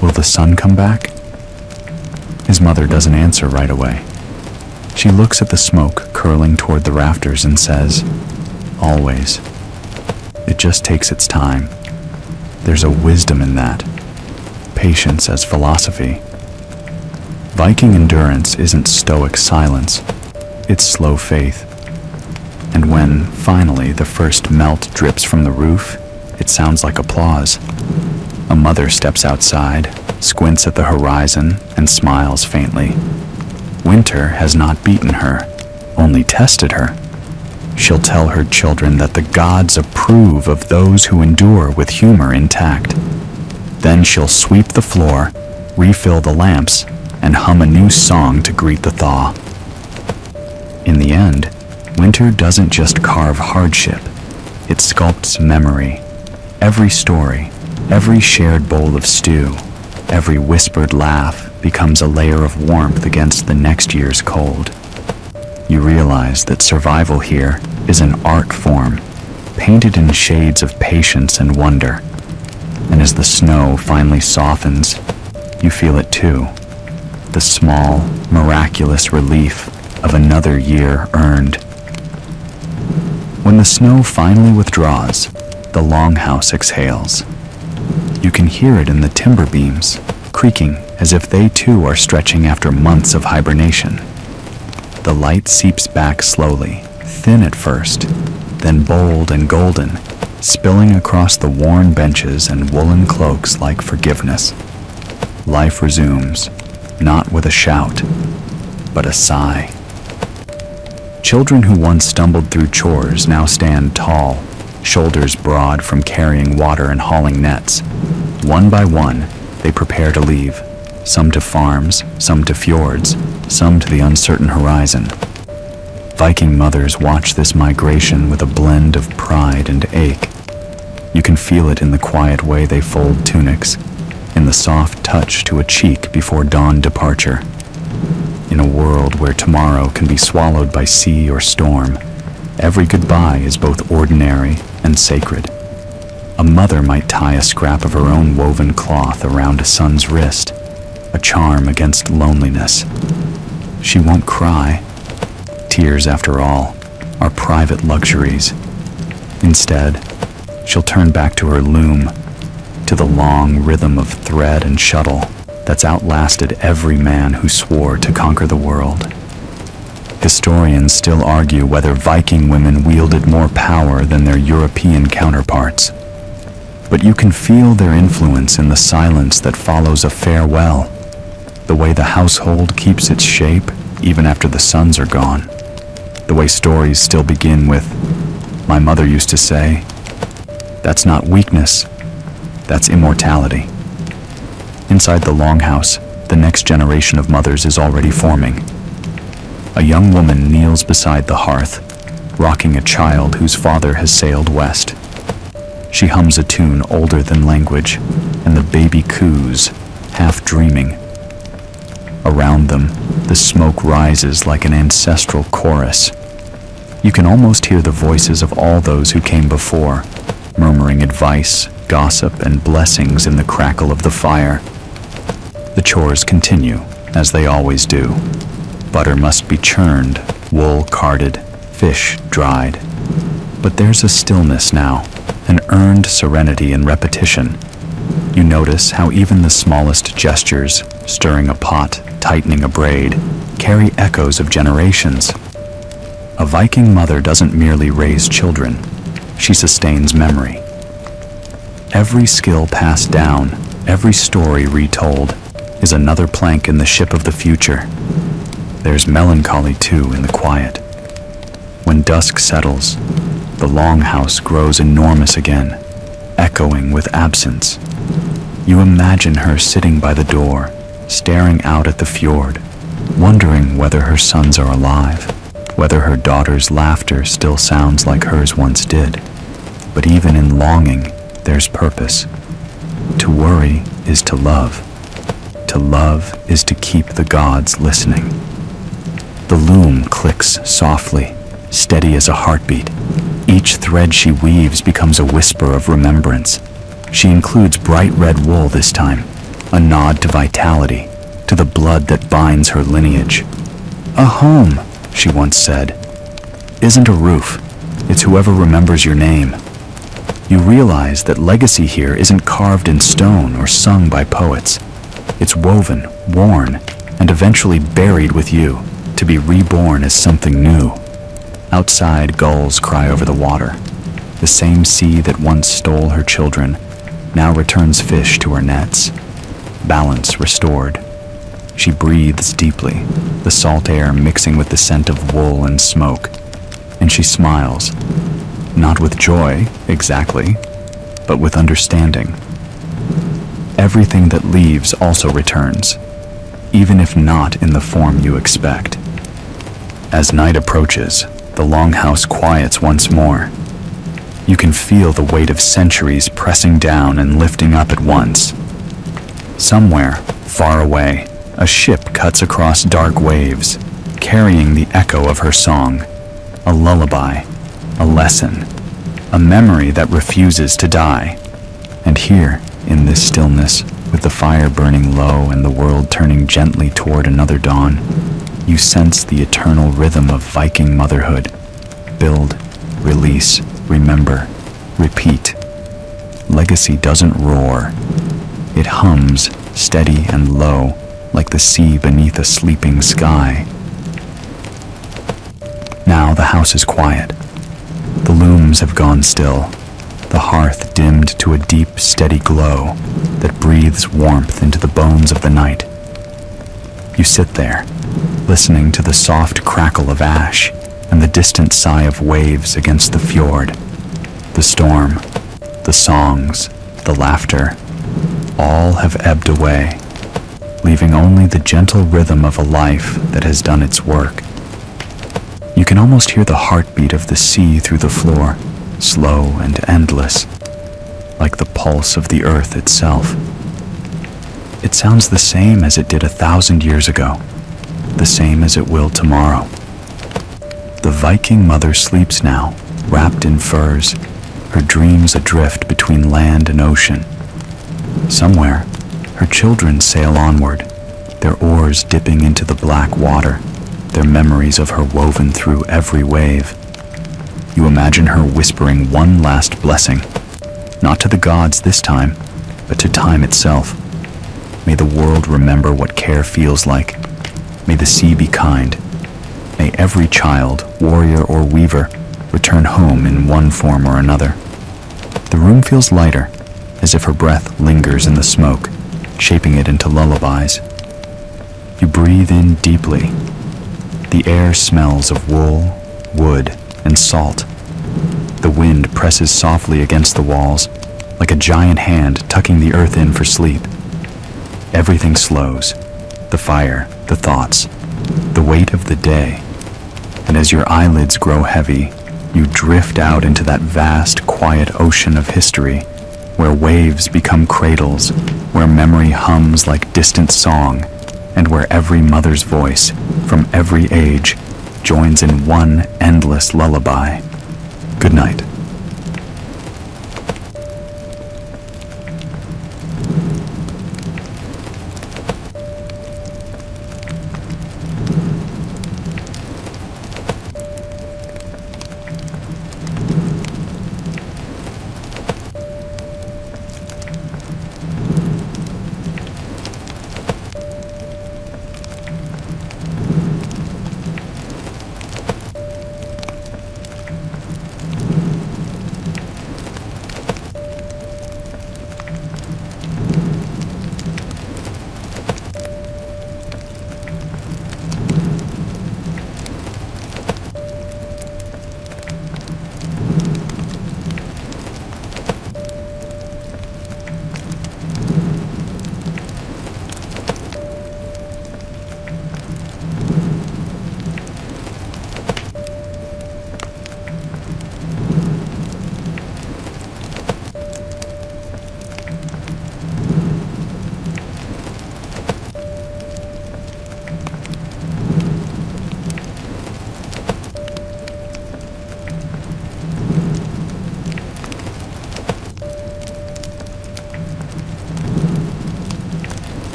"Will the sun come back?" His mother doesn't answer right away. She looks at the smoke curling toward the rafters and says, "Always. It just takes its time." There's a wisdom in that. Patience as philosophy. Viking endurance isn't stoic silence. It's slow faith. And when, finally, the first melt drips from the roof, it sounds like applause. A mother steps outside, squints at the horizon, and smiles faintly. Winter has not beaten her, only tested her. She'll tell her children that the gods approve of those who endure with humor intact. Then she'll sweep the floor, refill the lamps, and hum a new song to greet the thaw. In the end, winter doesn't just carve hardship, it sculpts memory. Every story, every shared bowl of stew, Every whispered laugh becomes a layer of warmth against the next year's cold. You realize that survival here is an art form, painted in shades of patience and wonder. And as the snow finally softens, you feel it too. The small, miraculous relief of another year earned. When the snow finally withdraws, the longhouse exhales. You can hear it in the timber beams, creaking as if they too are stretching after months of hibernation. The light seeps back slowly, thin at first, then bold and golden, spilling across the worn benches and woolen cloaks like forgiveness. Life resumes, not with a shout, but a sigh. Children who once stumbled through chores now stand tall, shoulders broad from carrying water and hauling nets. One by one, they prepare to leave, some to farms, some to fjords, some to the uncertain horizon. Viking mothers watch this migration with a blend of pride and ache. You can feel it in the quiet way they fold tunics, in the soft touch to a cheek before dawn departure. In a world where tomorrow can be swallowed by sea or storm, every goodbye is both ordinary and sacred. A mother might tie a scrap of her own woven cloth around a son's wrist, a charm against loneliness. She won't cry. Tears, after all, are private luxuries. Instead, she'll turn back to her loom, to the long rhythm of thread and shuttle that's outlasted every man who swore to conquer the world. Historians still argue whether Viking women wielded more power than their European counterparts. But you can feel their influence in the silence that follows a farewell, the way the household keeps its shape even after the sons are gone, the way stories still begin with, "My mother used to say." That's not weakness, that's immortality. Inside the longhouse, the next generation of mothers is already forming. A young woman kneels beside the hearth, rocking a child whose father has sailed west. She hums a tune older than language, and the baby coos, half dreaming. Around them, the smoke rises like an ancestral chorus. You can almost hear the voices of all those who came before, murmuring advice, gossip, and blessings in the crackle of the fire. The chores continue, as they always do. Butter must be churned, wool carded, fish dried. But there's a stillness now, an earned serenity in repetition. You notice how even the smallest gestures, stirring a pot, tightening a braid, carry echoes of generations. A Viking mother doesn't merely raise children, she sustains memory. Every skill passed down, every story retold, is another plank in the ship of the future. There's melancholy too in the quiet. When dusk settles, the longhouse grows enormous again, echoing with absence. You imagine her sitting by the door, staring out at the fjord, wondering whether her sons are alive, whether her daughter's laughter still sounds like hers once did. But even in longing, there's purpose. To worry is to love. To love is to keep the gods listening. The loom clicks softly, steady as a heartbeat. Each thread she weaves becomes a whisper of remembrance. She includes bright red wool this time, a nod to vitality, to the blood that binds her lineage. "A home," she once said, "isn't a roof. It's whoever remembers your name." You realize that legacy here isn't carved in stone or sung by poets. It's woven, worn, and eventually buried with you, to be reborn as something new. Outside, gulls cry over the water. The same sea that once stole her children now returns fish to her nets. Balance restored. She breathes deeply, the salt air mixing with the scent of wool and smoke. And she smiles, not with joy, exactly, but with understanding. Everything that leaves also returns, even if not in the form you expect. As night approaches, the longhouse quiets once more. You can feel the weight of centuries pressing down and lifting up at once. Somewhere, far away, a ship cuts across dark waves, carrying the echo of her song, a lullaby, a lesson, a memory that refuses to die. And here, in this stillness, with the fire burning low and the world turning gently toward another dawn, you sense the eternal rhythm of Viking motherhood. Build, release, remember, repeat. Legacy doesn't roar. It hums, steady and low, like the sea beneath a sleeping sky. Now the house is quiet. The looms have gone still, the hearth dimmed to a deep, steady glow that breathes warmth into the bones of the night. You sit there, listening to the soft crackle of ash and the distant sigh of waves against the fjord. The storm, the songs, the laughter, all have ebbed away, leaving only the gentle rhythm of a life that has done its work. You can almost hear the heartbeat of the sea through the floor, slow and endless, like the pulse of the earth itself. It sounds the same as it did 1,000 years ago, the same as it will tomorrow. The Viking mother sleeps now, wrapped in furs, her dreams adrift between land and ocean. Somewhere, her children sail onward, their oars dipping into the black water, their memories of her woven through every wave. You imagine her whispering one last blessing, not to the gods this time, but to time itself. May the world remember what care feels like. May the sea be kind. May every child, warrior or weaver, return home in one form or another. The room feels lighter, as if her breath lingers in the smoke, shaping it into lullabies. You breathe in deeply. The air smells of wool, wood, and salt. The wind presses softly against the walls, like a giant hand tucking the earth in for sleep. Everything slows, the fire, the thoughts, the weight of the day. And as your eyelids grow heavy, you drift out into that vast, quiet ocean of history, where waves become cradles, where memory hums like distant song, and where every mother's voice, from every age, joins in one endless lullaby. Good night.